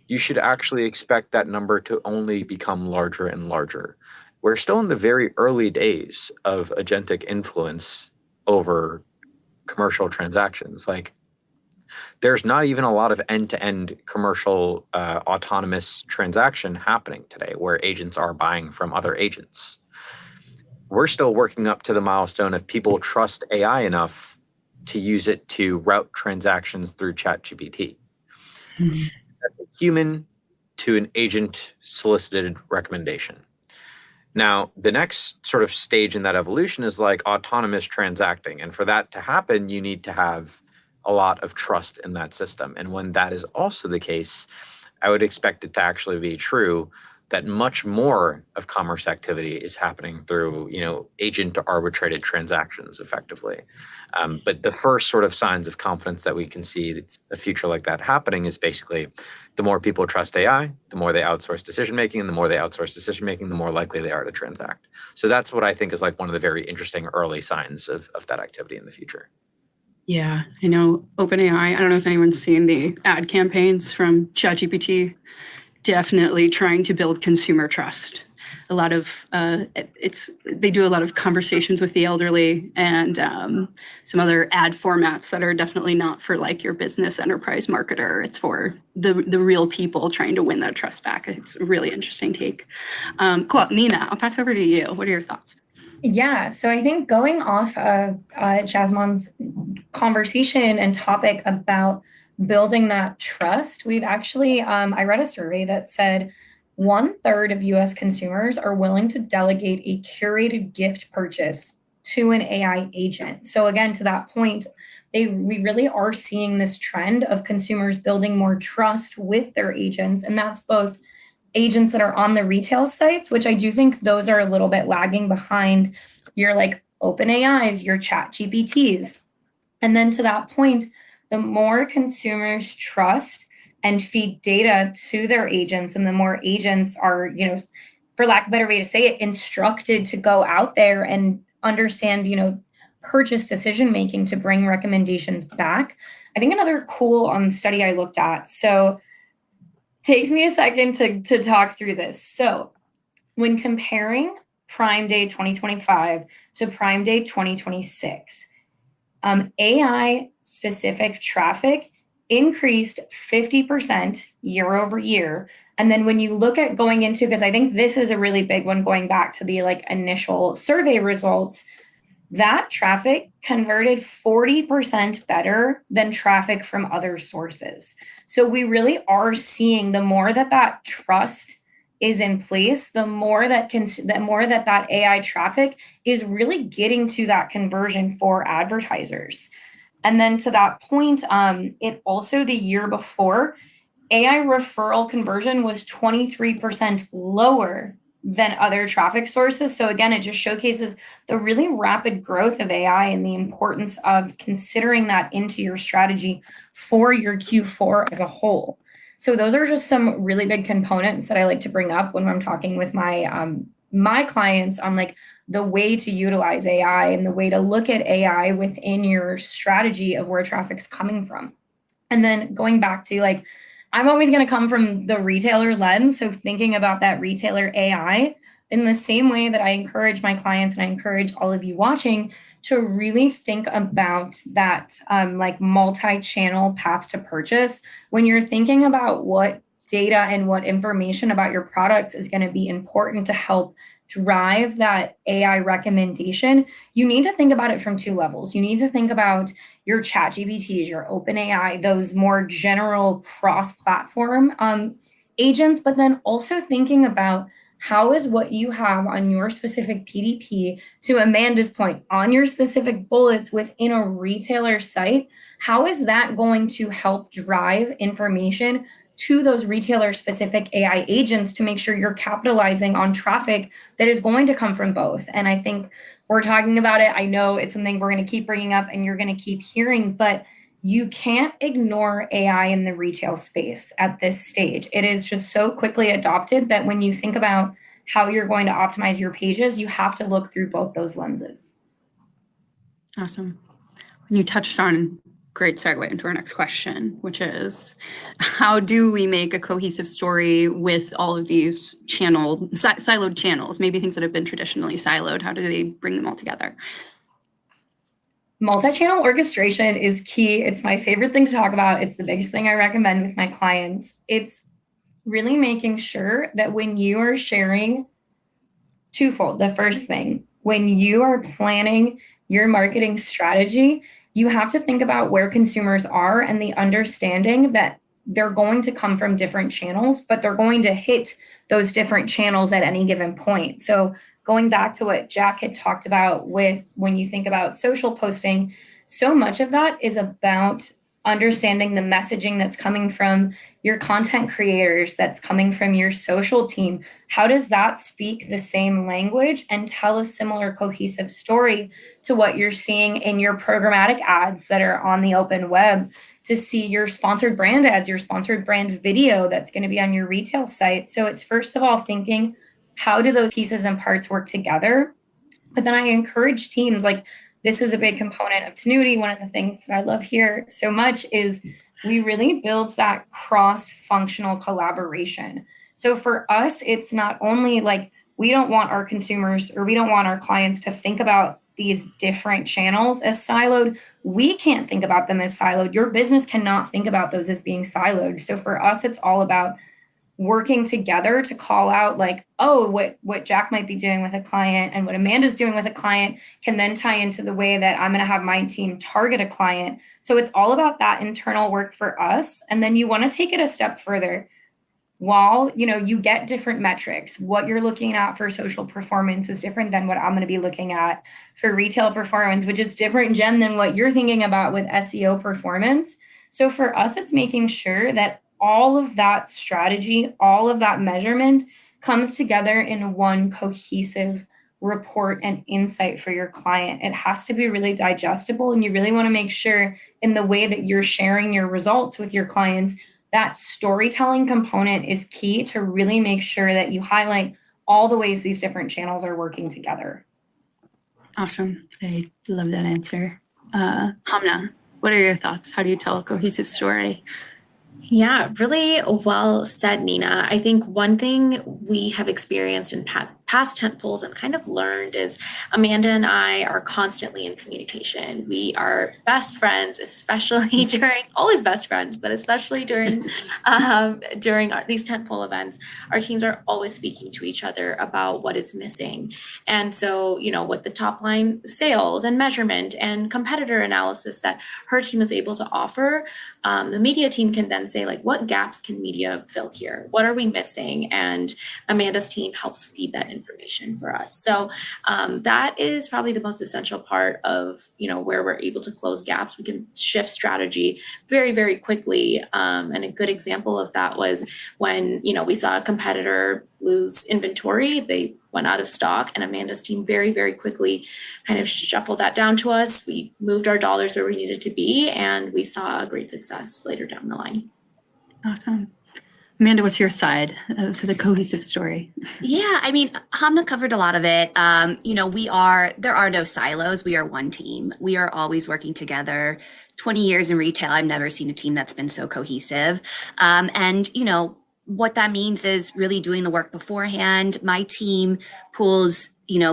you should actually expect that number to only become larger and larger. We're still in the very early days of agentic influence over commercial transactions. Like there's not even a lot of end-to-end commercial autonomous transaction happening today where agents are buying from other agents. We're still working up to the milestone of people trust AI enough to use it to route transactions through ChatGPT. Mm-hmm. That's a human to an agent solicited recommendation. Now, the next sort of stage in that evolution is like autonomous transacting. And for that to happen, you need to have a lot of trust in that system. And when that is also the case, I would expect it to actually be true that much more of commerce activity is happening through, agent arbitrated transactions effectively. But the first sort of signs of confidence that we can see a future like that happening is basically the more people trust AI, the more they outsource decision making, and the more they outsource decision making, the more likely they are to transact. So that's what I think is like one of the very interesting early signs of that activity in the future. Yeah, I know OpenAI, I don't know if anyone's seen the ad campaigns from ChatGPT, definitely trying to build consumer trust. A lot of, they do a lot of conversations with the elderly and some other ad formats that are definitely not for like your business enterprise marketer. It's for the real people trying to win that trust back. It's a really interesting take. Cool, Nina, I'll pass over to you. What are your thoughts? Yeah, so I think going off of Jasmon's conversation and topic about building that trust, we've actually, I read a survey that said 1/3 of US consumers are willing to delegate a curated gift purchase to an AI agent. So again, to that point, we really are seeing this trend of consumers building more trust with their agents. And that's both agents that are on the retail sites, which I do think those are a little bit lagging behind your like OpenAIs, your ChatGPTs. And then to that point, the more consumers trust and feed data to their agents, and the more agents are, for lack of a better way to say it, instructed to go out there and understand, purchase decision making to bring recommendations back. I think another cool study I looked at. So takes me a second to talk through this. So when comparing Prime Day 2025 to Prime Day 2026, AI specific traffic increased 50% year over year. And then when you look at going into, because I think this is a really big one, going back to the like initial survey results, that traffic converted 40% better than traffic from other sources. So we really are seeing the more that trust is in place, the more that AI traffic is really getting to that conversion for advertisers. And then to that point, it also the year before, AI referral conversion was 23% lower than other traffic sources. So again, it just showcases the really rapid growth of AI and the importance of considering that into your strategy for your Q4 as a whole. So those are just some really big components that I like to bring up when I'm talking with my clients on like the way to utilize AI and the way to look at AI within your strategy of where traffic's coming from. And then going back to like, I'm always going to come from the retailer lens. So thinking about that retailer AI in the same way that I encourage my clients and I encourage all of you watching to really think about that like multi-channel path to purchase when you're thinking about what data and what information about your products is going to be important to help drive that AI recommendation. You need to think about it from two levels. You need to think about your chat GPTs, your OpenAI, those more general cross-platform agents, but then also thinking about how is what you have on your specific PDP, to Amanda's point, on your specific bullets within a retailer site, how is that going to help drive information to those retailer specific AI agents to make sure you're capitalizing on traffic that is going to come from both? And I think we're talking about it. I know it's something we're going to keep bringing up and you're going to keep hearing, but you can't ignore AI in the retail space at this stage. It is just so quickly adopted that when you think about how you're going to optimize your pages, you have to look through both those lenses. Awesome. You touched on great segue into our next question, which is how do we make a cohesive story with all of these siloed channels, maybe things that have been traditionally siloed? How do they bring them all together? Multi-channel orchestration is key. It's my favorite thing to talk about. It's the biggest thing I recommend with my clients. It's really making sure that when you are sharing twofold, the first thing, when you are planning your marketing strategy, you have to think about where consumers are and the understanding that they're going to come from different channels, but they're going to hit those different channels at any given point. So going back to what Jack had talked about with when you think about social posting, so much of that is about understanding the messaging that's coming from your content creators, that's coming from your social team. How does that speak the same language and tell a similar cohesive story to what you're seeing in your programmatic ads that are on the open web, to see your sponsored brand ads, your sponsored brand video that's going to be on your retail site? So it's first of all thinking, how do those pieces and parts work together? But then I encourage teams, like this is a big component of Tinuiti. One of the things that I love here so much is we really build that cross-functional collaboration. So for us, it's not only like we don't want our consumers or we don't want our clients to think about these different channels as siloed. We can't think about them as siloed. Your business cannot think about those as being siloed. So for us, it's all about working together to call out like, oh, what Jack might be doing with a client and what Amanda's doing with a client can then tie into the way that I'm going to have my team target a client. So it's all about that internal work for us. And then you want to take it a step further. While, you get different metrics, what you're looking at for social performance is different than what I'm going to be looking at for retail performance, which is different, Jen, than what you're thinking about with SEO performance. So for us, it's making sure that all of that strategy, all of that measurement comes together in one cohesive report and insight for your client. It has to be really digestible, and you really want to make sure in the way that you're sharing your results with your clients, that storytelling component is key to really make sure that you highlight all the ways these different channels are working together. Awesome. I love that answer. Hamna, what are your thoughts? How do you tell a cohesive story? Yeah, really well said, Nina. I think one thing we have experienced in past tentpoles and kind of learned is Amanda and I are constantly in communication. We are best friends, especially always best friends, but especially during these tentpole events. Our teams are always speaking to each other about what is missing. And so, with the top line sales and measurement and competitor analysis that her team is able to offer, the media team can then say, like, what gaps can media fill here? What are we missing? And Amanda's team helps feed that information for us. So that is probably the most essential part of, where we're able to close gaps. We can shift strategy very, very quickly. And a good example of that was when, we saw a competitor lose inventory. They went out of stock, and Amanda's team very, very quickly kind of shuffled that down to us. We moved our dollars where we needed to be, and we saw a great success later down the line. Awesome. Amanda, what's your side for the cohesive story? Yeah, I mean, Hamna covered a lot of it. There are no silos. We are one team. We are always working together. 20 years in retail, I've never seen a team that's been so cohesive. What that means is really doing the work beforehand. My team pulls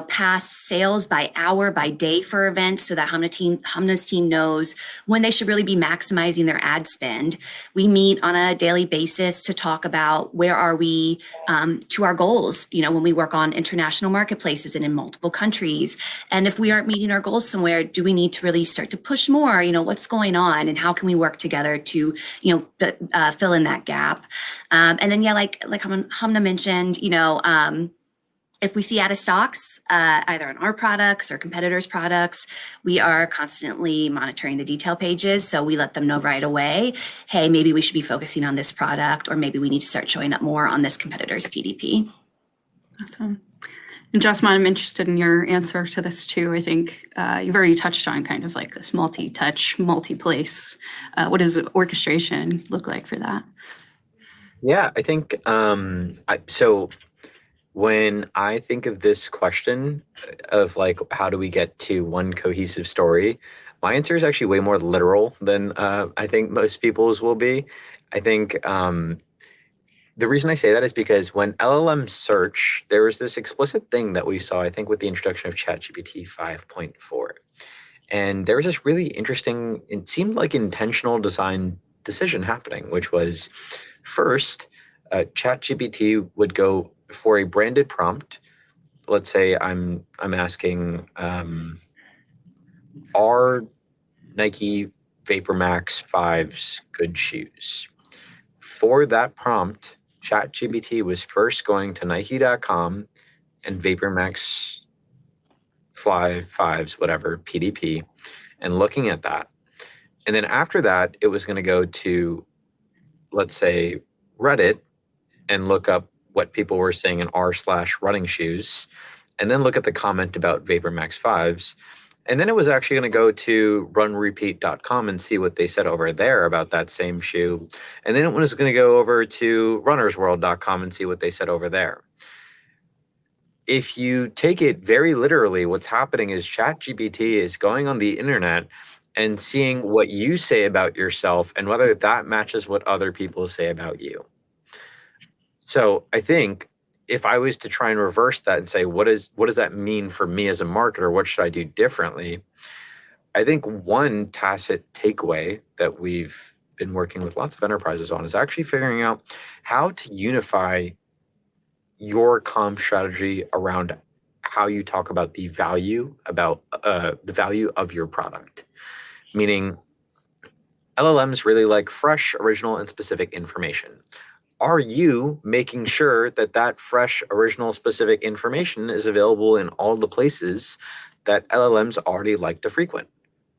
past sales by hour, by day for events, so that Hamna's team knows when they should really be maximizing their ad spend. We meet on a daily basis to talk about where are we to our goals, when we work on international marketplaces and in multiple countries. And if we aren't meeting our goals somewhere, do we need to really start to push more? What's going on and how can we work together to, fill in that gap? And then, like Hamna mentioned, if we see out of stocks, either on our products or competitors' products, we are constantly monitoring the detail pages. So we let them know right away, hey, maybe we should be focusing on this product, or maybe we need to start showing up more on this competitor's PDP. Awesome. And Jocelyn, I'm interested in your answer to this too. I think you've already touched on kind of like this multi-touch, multi-place. What does orchestration look like for that? Yeah, I think when I think of this question of like, how do we get to one cohesive story? My answer is actually way more literal than I think most people's will be. I think the reason I say that is because when LLM search, there was this explicit thing that we saw, I think, with the introduction of ChatGPT 5.4. And there was this really interesting, it seemed like intentional design decision happening, which was first, ChatGPT would go for a branded prompt. Let's say I'm asking, are Nike Vapor Max 5s good shoes? For that prompt, ChatGPT was first going to Nike.com and Vapor Max Fly 5s, whatever, PDP, and looking at that. And then after that, it was going to go to, let's say, Reddit and look up what people were saying in r/running shoes, and then look at the comment about Vapor Max 5s. And then it was actually going to go to runrepeat.com and see what they said over there about that same shoe. And then it was going to go over to runnersworld.com and see what they said over there. If you take it very literally, what's happening is ChatGPT is going on the internet and seeing what you say about yourself and whether that matches what other people say about you. So I think if I was to try and reverse that and say, what does that mean for me as a marketer? What should I do differently? I think one tacit takeaway that we've been working with lots of enterprises on is actually figuring out how to unify your comm strategy around how you talk about the value of your product. Meaning LLMs really like fresh, original, and specific information. Are you making sure that that fresh, original, specific information is available in all the places that LLMs already like to frequent,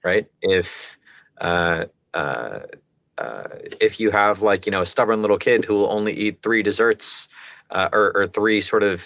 right? If you have a stubborn little kid who will only eat 3 desserts or 3 sort of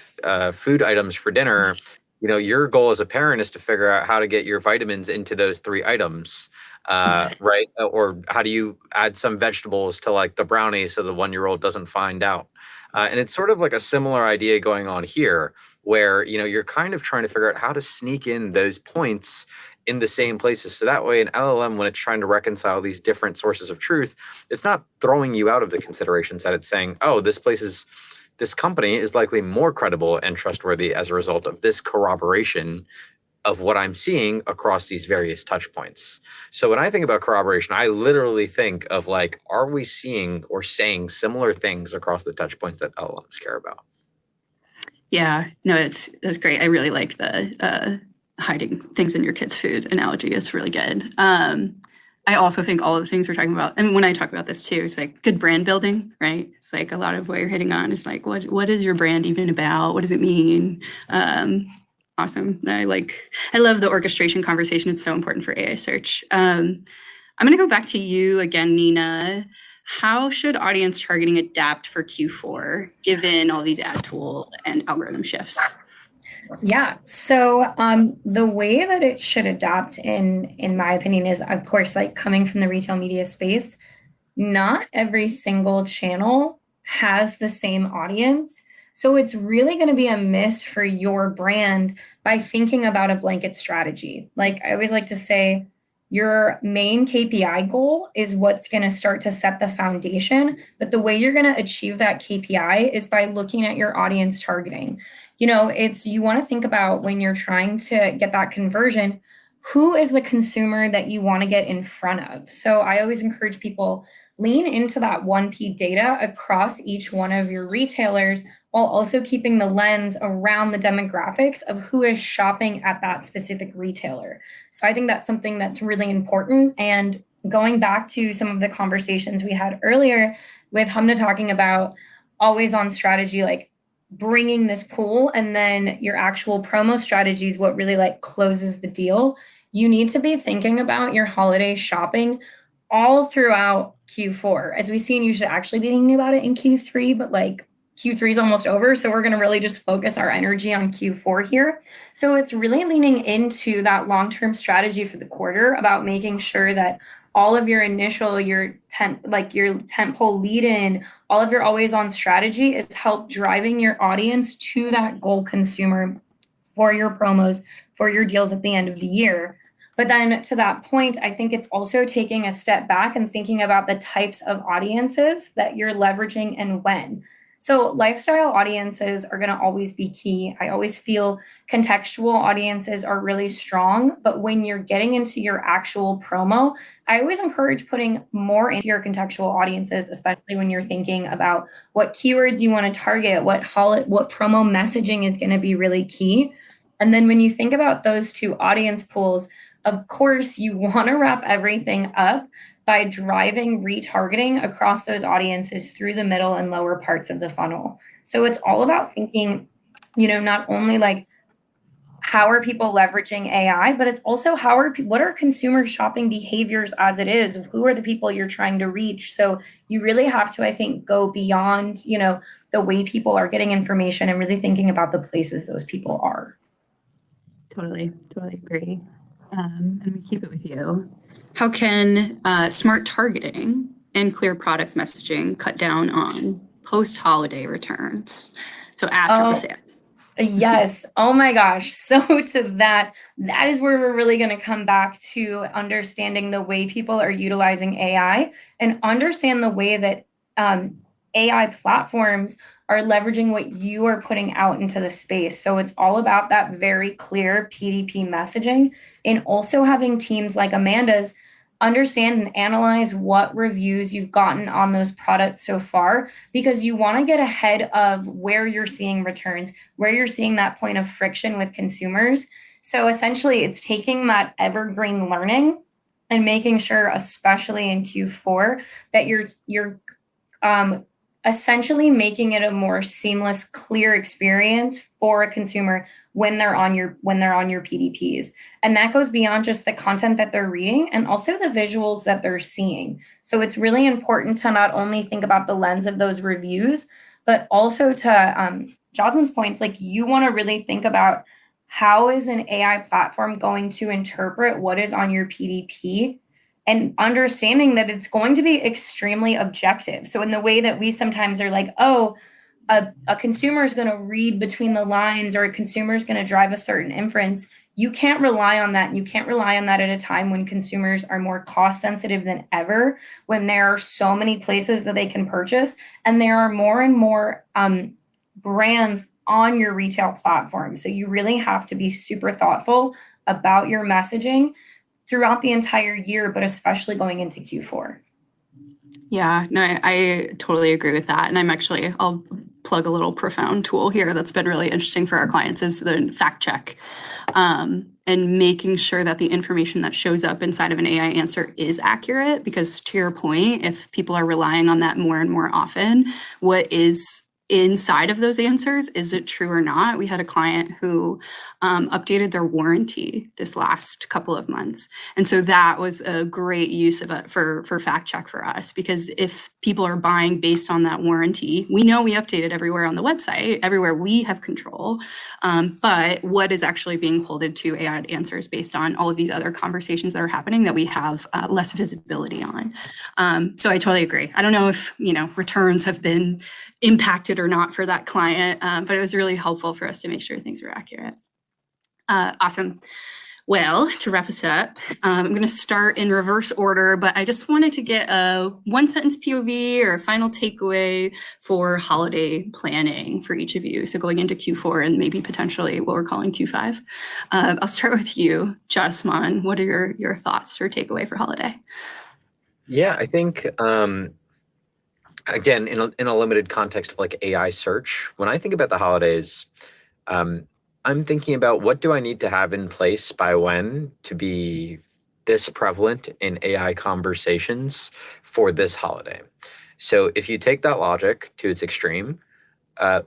food items for dinner, your goal as a parent is to figure out how to get your vitamins into those 3 items. Right? Or how do you add some vegetables to the brownie so the 1-year-old doesn't find out? And it's sort of like a similar idea going on here where, you're kind of trying to figure out how to sneak in those points in the same places. So that way an LLM, when it's trying to reconcile these different sources of truth, it's not throwing you out of the consideration set. It's saying, oh, this company is likely more credible and trustworthy as a result of this corroboration of what I'm seeing across these various touch points. So when I think about corroboration, I literally think of are we seeing or saying similar things across the touch points that LLMs care about? Yeah, no, that's great. I really like the hiding things in your kids' food analogy. It's really good. I also think all of the things we're talking about, and when I talk about this too, it's good brand building, right? It's a lot of what you're hitting on is what is your brand even about? What does it mean? Awesome. I love the orchestration conversation. It's so important for AI search. I'm going to go back to you again, Nina. How should audience targeting adapt for Q4, given all these ad tool and algorithm shifts? Yeah. So the way that it should adapt, in my opinion, is, of course, coming from the retail media space, not every single channel has the same audience. So it's really going to be a miss for your brand by thinking about a blanket strategy. Like I always like to say, your main KPI goal is what's going to start to set the foundation. But the way you're going to achieve that KPI is by looking at your audience targeting. You know, you want to think about when you're trying to get that conversion, who is the consumer that you want to get in front of? So I always encourage people, lean into that 1P data across each one of your retailers while also keeping the lens around the demographics of who is shopping at that specific retailer. So I think that's something that's really important. And going back to some of the conversations we had earlier with Hamna talking about always on strategy, like bringing this pool, and then your actual promo strategy is what really like closes the deal. You need to be thinking about your holiday shopping all throughout Q4. As we've seen, you should actually be thinking about it in Q3, but like Q3 is almost over. So we're going to really just focus our energy on Q4 here. So it's really leaning into that long-term strategy for the quarter about making sure that all of your initial, your tentpole lead in, all of your always on strategy is help driving your audience to that goal consumer for your promos, for your deals at the end of the year. But then to that point, I think it's also taking a step back and thinking about the types of audiences that you're leveraging and when. So lifestyle audiences are going to always be key. I always feel contextual audiences are really strong, but when you're getting into your actual promo, I always encourage putting more into your contextual audiences, especially when you're thinking about what keywords you want to target, what promo messaging is going to be really key. And then when you think about those two audience pools, of course, you want to wrap everything up by driving retargeting across those audiences through the middle and lower parts of the funnel. So it's all about thinking, not only like how are people leveraging AI, but it's also what are consumer shopping behaviors as it is? Who are the people you're trying to reach? So you really have to, I think, go beyond, the way people are getting information and really thinking about the places those people are. Totally agree. And we keep it with you. How can smart targeting and clear product messaging cut down on post-holiday returns? So after the sale. Yes. Oh my gosh. So to that is where we're really going to come back to understanding the way people are utilizing AI and understand the way that AI platforms are leveraging what you are putting out into the space. So it's all about that very clear PDP messaging and also having teams like Amanda's understand and analyze what reviews you've gotten on those products so far, because you want to get ahead of where you're seeing returns, where you're seeing that point of friction with consumers. So essentially, it's taking that evergreen learning and making sure, especially in Q4, that you're essentially making it a more seamless, clear experience for a consumer when they're on your PDPs. And that goes beyond just the content that they're reading and also the visuals that they're seeing. So it's really important to not only think about the lens of those reviews, but also to Jasmine's points, like you want to really think about how is an AI platform going to interpret what is on your PDP, and understanding that it's going to be extremely objective. So in the way that we sometimes are like, oh, a consumer is going to read between the lines, or a consumer is going to drive a certain inference, you can't rely on that. And you can't rely on that at a time when consumers are more cost sensitive than ever, when there are so many places that they can purchase, and there are more and more brands on your retail platform. So you really have to be super thoughtful about your messaging throughout the entire year, but especially going into Q4. Yeah, no, I totally agree with that. And I'll plug a little Profound tool here that's been really interesting for our clients, is the fact check, and making sure that the information that shows up inside of an AI answer is accurate. Because to your point, if people are relying on that more and more often, what is inside of those answers, is it true or not? We had a client who updated their warranty this last couple of months. And so that was a great use of it for fact check for us, because if people are buying based on that warranty. We know we update it everywhere on the website, everywhere we have control, but what is actually being pulled into AI answers based on all of these other conversations that are happening that we have less visibility on. So I totally agree. I don't know if, returns have been impacted or not for that client, but it was really helpful for us to make sure things were accurate. Awesome. Well, to wrap us up, I'm going to start in reverse order, but I just wanted to get a one sentence POV or a final takeaway for holiday planning for each of you. So going into Q4 and maybe potentially what we're calling Q5. I'll start with you, Jasmine. What are your thoughts or takeaway for holiday? Yeah, I think, again, in a limited context of like AI search, when I think about the holidays, I'm thinking about what do I need to have in place by when to be this prevalent in AI conversations for this holiday. So if you take that logic to its extreme,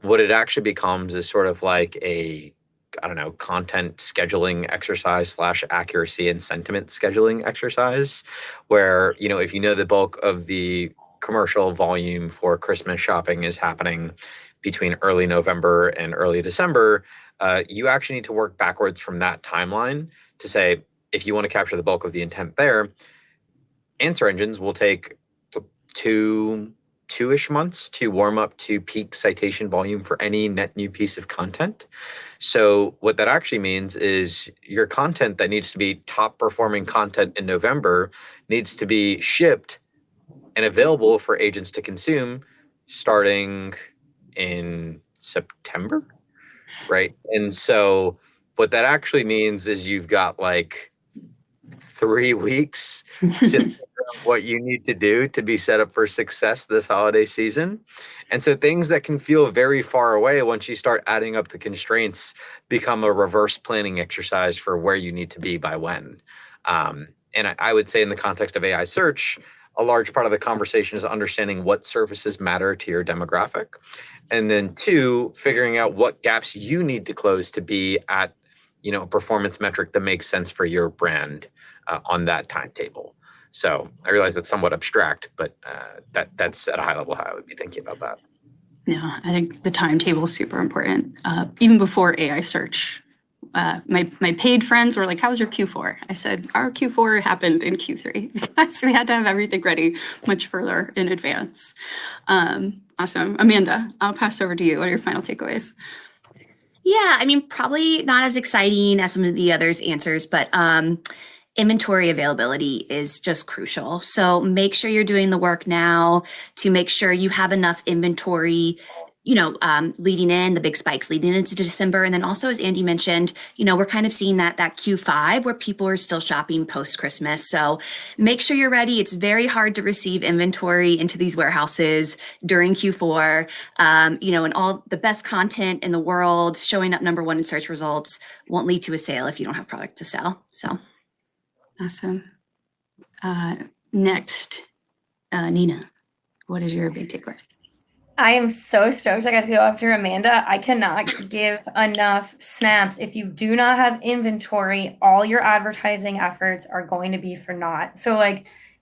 what it actually becomes is sort of like a, content scheduling exercise / accuracy and sentiment scheduling exercise, where, if you know the bulk of the commercial volume for Christmas shopping is happening between early November and early December, you actually need to work backwards from that timeline to say, if you want to capture the bulk of the intent there, answer engines will take two-ish months to warm up to peak citation volume for any net new piece of content. So what that actually means is your content that needs to be top performing content in November needs to be shipped and available for agents to consume starting in September. Right. And so what that actually means is you've got like 3 weeks to figure out what you need to do to be set up for success this holiday season. And so things that can feel very far away once you start adding up the constraints become a reverse planning exercise for where you need to be by when. And I would say in the context of AI search, a large part of the conversation is understanding what services matter to your demographic. And then 2, figuring out what gaps you need to close to be at, a performance metric that makes sense for your brand on that timetable. So I realize that's somewhat abstract, but that's at a high level how I would be thinking about that. Yeah, I think the timetable is super important. Even before AI search, my paid friends were like, "How was your Q4?" I said, "Our Q4 happened in Q3." So we had to have everything ready much further in advance. Awesome. Amanda, I'll pass over to you. What are your final takeaways? Yeah, probably not as exciting as some of the others' answers, but inventory availability is just crucial. So make sure you're doing the work now to make sure you have enough inventory, leading in the big spikes leading into December. And then also, as Andy mentioned, we're kind of seeing that Q5 where people are still shopping post-Christmas. So make sure you're ready. It's very hard to receive inventory into these warehouses during Q4. And all the best content in the world showing up number 1 in search results won't lead to a sale if you don't have product to sell. So. Awesome. Next, Nina, what is your big takeaway? I am so stoked I got to go after Amanda. I cannot give enough snaps. If you do not have inventory, all your advertising efforts are going to be for naught. So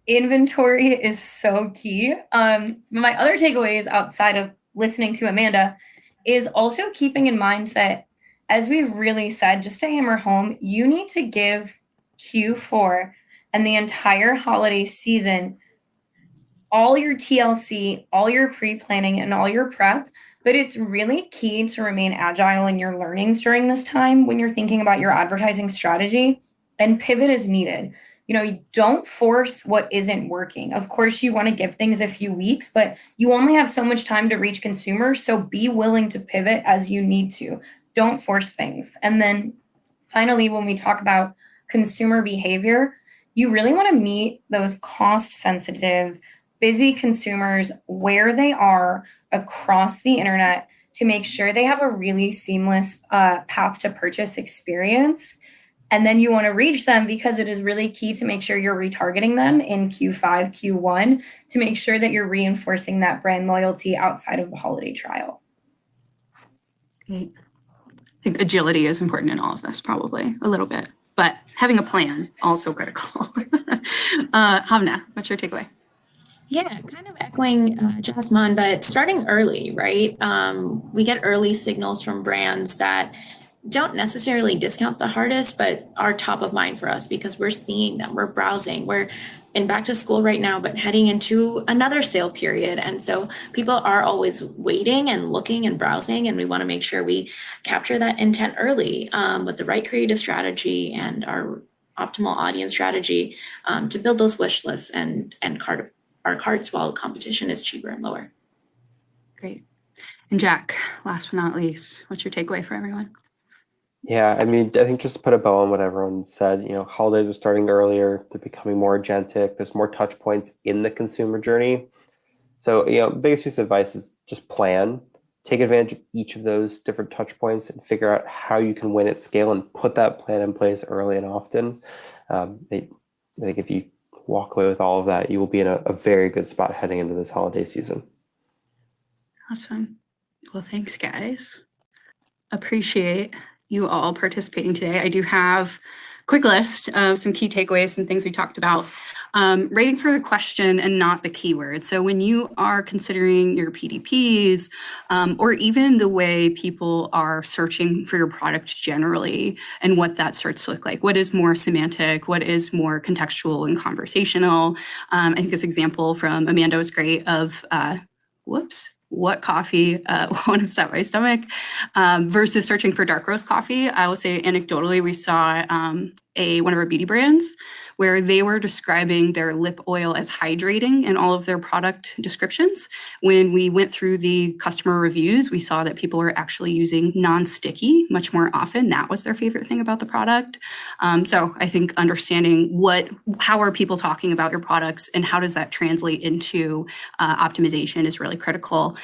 inventory is so key. My other takeaways outside of listening to Amanda is also keeping in mind that, as we've really said, just to hammer home, you need to give Q4 and the entire holiday season all your TLC, all your pre-planning, and all your prep. But it's really key to remain agile in your learnings during this time when you're thinking about your advertising strategy, and pivot is needed. You don't force what isn't working. Of course, you want to give things a few weeks, but you only have so much time to reach consumers. So be willing to pivot as you need to. Don't force things. And then finally, when we talk about consumer behavior, you really want to meet those cost-sensitive, busy consumers where they are across the internet to make sure they have a really seamless path to purchase experience. And then you want to reach them because it is really key to make sure you're retargeting them in Q5, Q1 to make sure that you're reinforcing that brand loyalty outside of the holiday trial. Great. I think agility is important in all of this, probably a little bit, but having a plan also critical. Havna, what's your takeaway? Yeah, kind of echoing Jasmine, but starting early, right? We get early signals from brands that don't necessarily discount the hardest, but are top of mind for us because we're seeing them, we're browsing, we're in back to school right now, but heading into another sale period. And so people are always waiting and looking and browsing, and we want to make sure we capture that intent early with the right creative strategy and our optimal audience strategy to build those wish lists and our carts while the competition is cheaper and lower. Great. And Jack, last but not least, what's your takeaway for everyone? Yeah, I mean, I think just to put a bow on what everyone said, holidays are starting earlier, they're becoming more agentic, there's more touch points in the consumer journey. So, biggest piece of advice is just plan, take advantage of each of those different touch points and figure out how you can win at scale and put that plan in place early and often. I think if you walk away with all of that, you will be in a very good spot heading into this holiday season. Awesome. Well, thanks, guys. Appreciate you all participating today. I do have a quick list of some key takeaways, some things we talked about. Rating for the question and not the keyword. So when you are considering your PDPs, or even the way people are searching for your product generally and what that starts to look like, what is more semantic, what is more contextual and conversational. I think this example from Amanda was great of, what coffee won't upset my stomach versus searching for dark roast coffee. I will say anecdotally, we saw one of our beauty brands where they were describing their lip oil as hydrating in all of their product descriptions. When we went through the customer reviews, we saw that people were actually using non-sticky much more often. That was their favorite thing about the product. So I think understanding how are people talking about your products and how does that translate into optimization is really critical.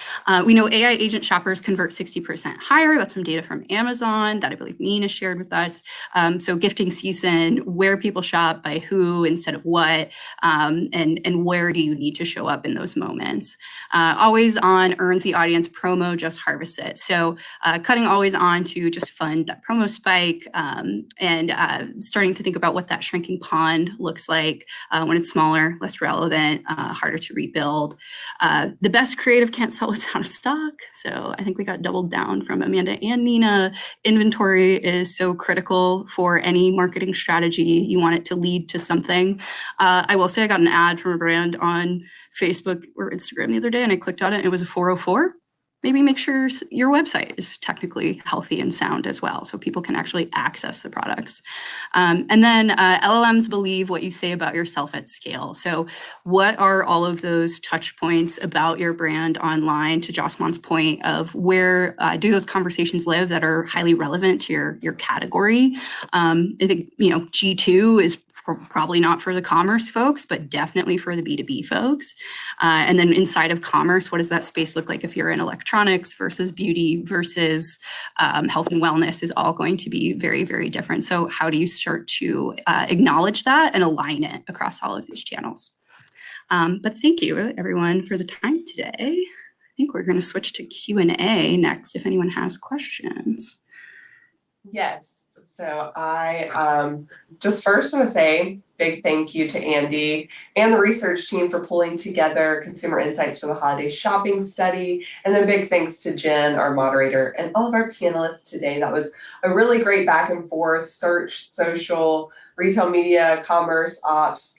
We know AI agent shoppers convert 60% higher. That's some data from Amazon that I believe Nina shared with us. So gifting season, where people shop, by who instead of what, and where do you need to show up in those moments. Always on earns the audience, promo just harvests it. So cutting always on to just fund that promo spike and starting to think about what that shrinking pond looks like when it's smaller, less relevant, harder to rebuild. The best creative can't sell what's out of stock. So I think we got doubled down from Amanda and Nina. Inventory is so critical for any marketing strategy. You want it to lead to something. I will say I got an ad from a brand on Facebook or Instagram the other day and I clicked on it and it was a 404. Maybe make sure your website is technically healthy and sound as well so people can actually access the products. And then LLMs believe what you say about yourself at scale. So what are all of those touch points about your brand online, to Josmon's point of where do those conversations live that are highly relevant to your category? I think, G2 is probably not for the commerce folks, but definitely for the B2B folks. And then inside of commerce, what does that space look like if you're in electronics versus beauty versus health and wellness is all going to be very, very different. So how do you start to acknowledge that and align it across all of these channels? But thank you, everyone, for the time today. I think we're going to switch to Q&A next if anyone has questions. Yes. So I just first want to say big thank you to Andy and the research team for pulling together consumer insights for the holiday shopping study. And then big thanks to Jen, our moderator, and all of our panelists today. That was a really great back and forth. Search, social, retail media, commerce, ops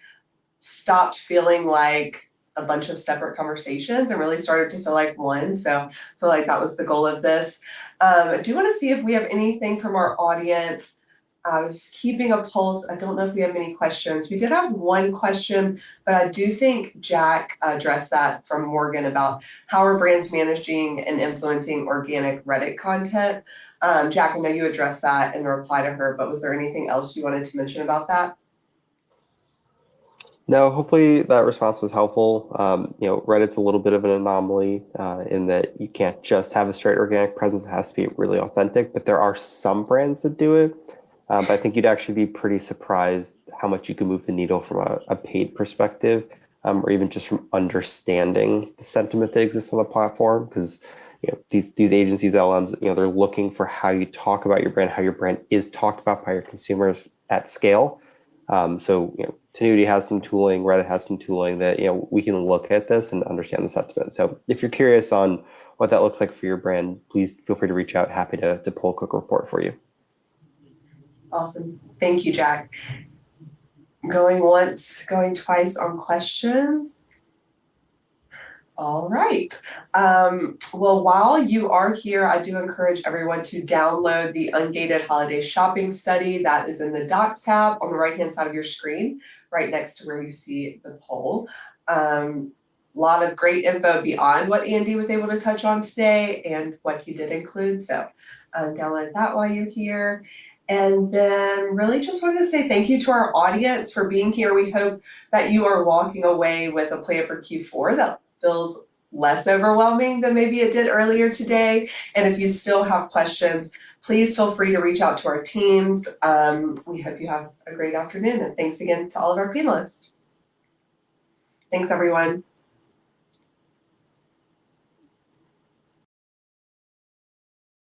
stopped feeling like a bunch of separate conversations and really started to feel like one. So I feel like that was the goal of this. I do want to see if we have anything from our audience. I was keeping a pulse. I don't know if we have any questions. We did have one question, but I do think Jack addressed that from Morgan about how are brands managing and influencing organic Reddit content. Jack, I know you addressed that in the reply to her, but was there anything else you wanted to mention about that? No, hopefully that response was helpful. Reddit's a little bit of an anomaly in that you can't just have a straight organic presence. It has to be really authentic, but there are some brands that do it. But I think you'd actually be pretty surprised how much you can move the needle from a paid perspective, or even just from understanding the sentiment that exists on the platform. Because these agencies, LMs, they're looking for how you talk about your brand, how your brand is talked about by your consumers at scale. So, Tinuiti has some tooling, Reddit has some tooling that, we can look at this and understand the sentiment. So if you're curious on what that looks like for your brand, please feel free to reach out. Happy to pull a quick report for you. Awesome. Thank you, Jack. Going once, going twice on questions. All right. Well, while you are here, I do encourage everyone to download the Ungated Holiday Shopping Study. That is in the Docs tab on the right-hand side of your screen, right next to where you see the poll. A lot of great info beyond what Andy was able to touch on today and what he did include. So download that while you're here. And then really just wanted to say thank you to our audience for being here. We hope that you are walking away with a plan for Q4 that feels less overwhelming than maybe it did earlier today. And if you still have questions, please feel free to reach out to our teams. We hope you have a great afternoon, and thanks again to all of our panelists. Thanks, everyone.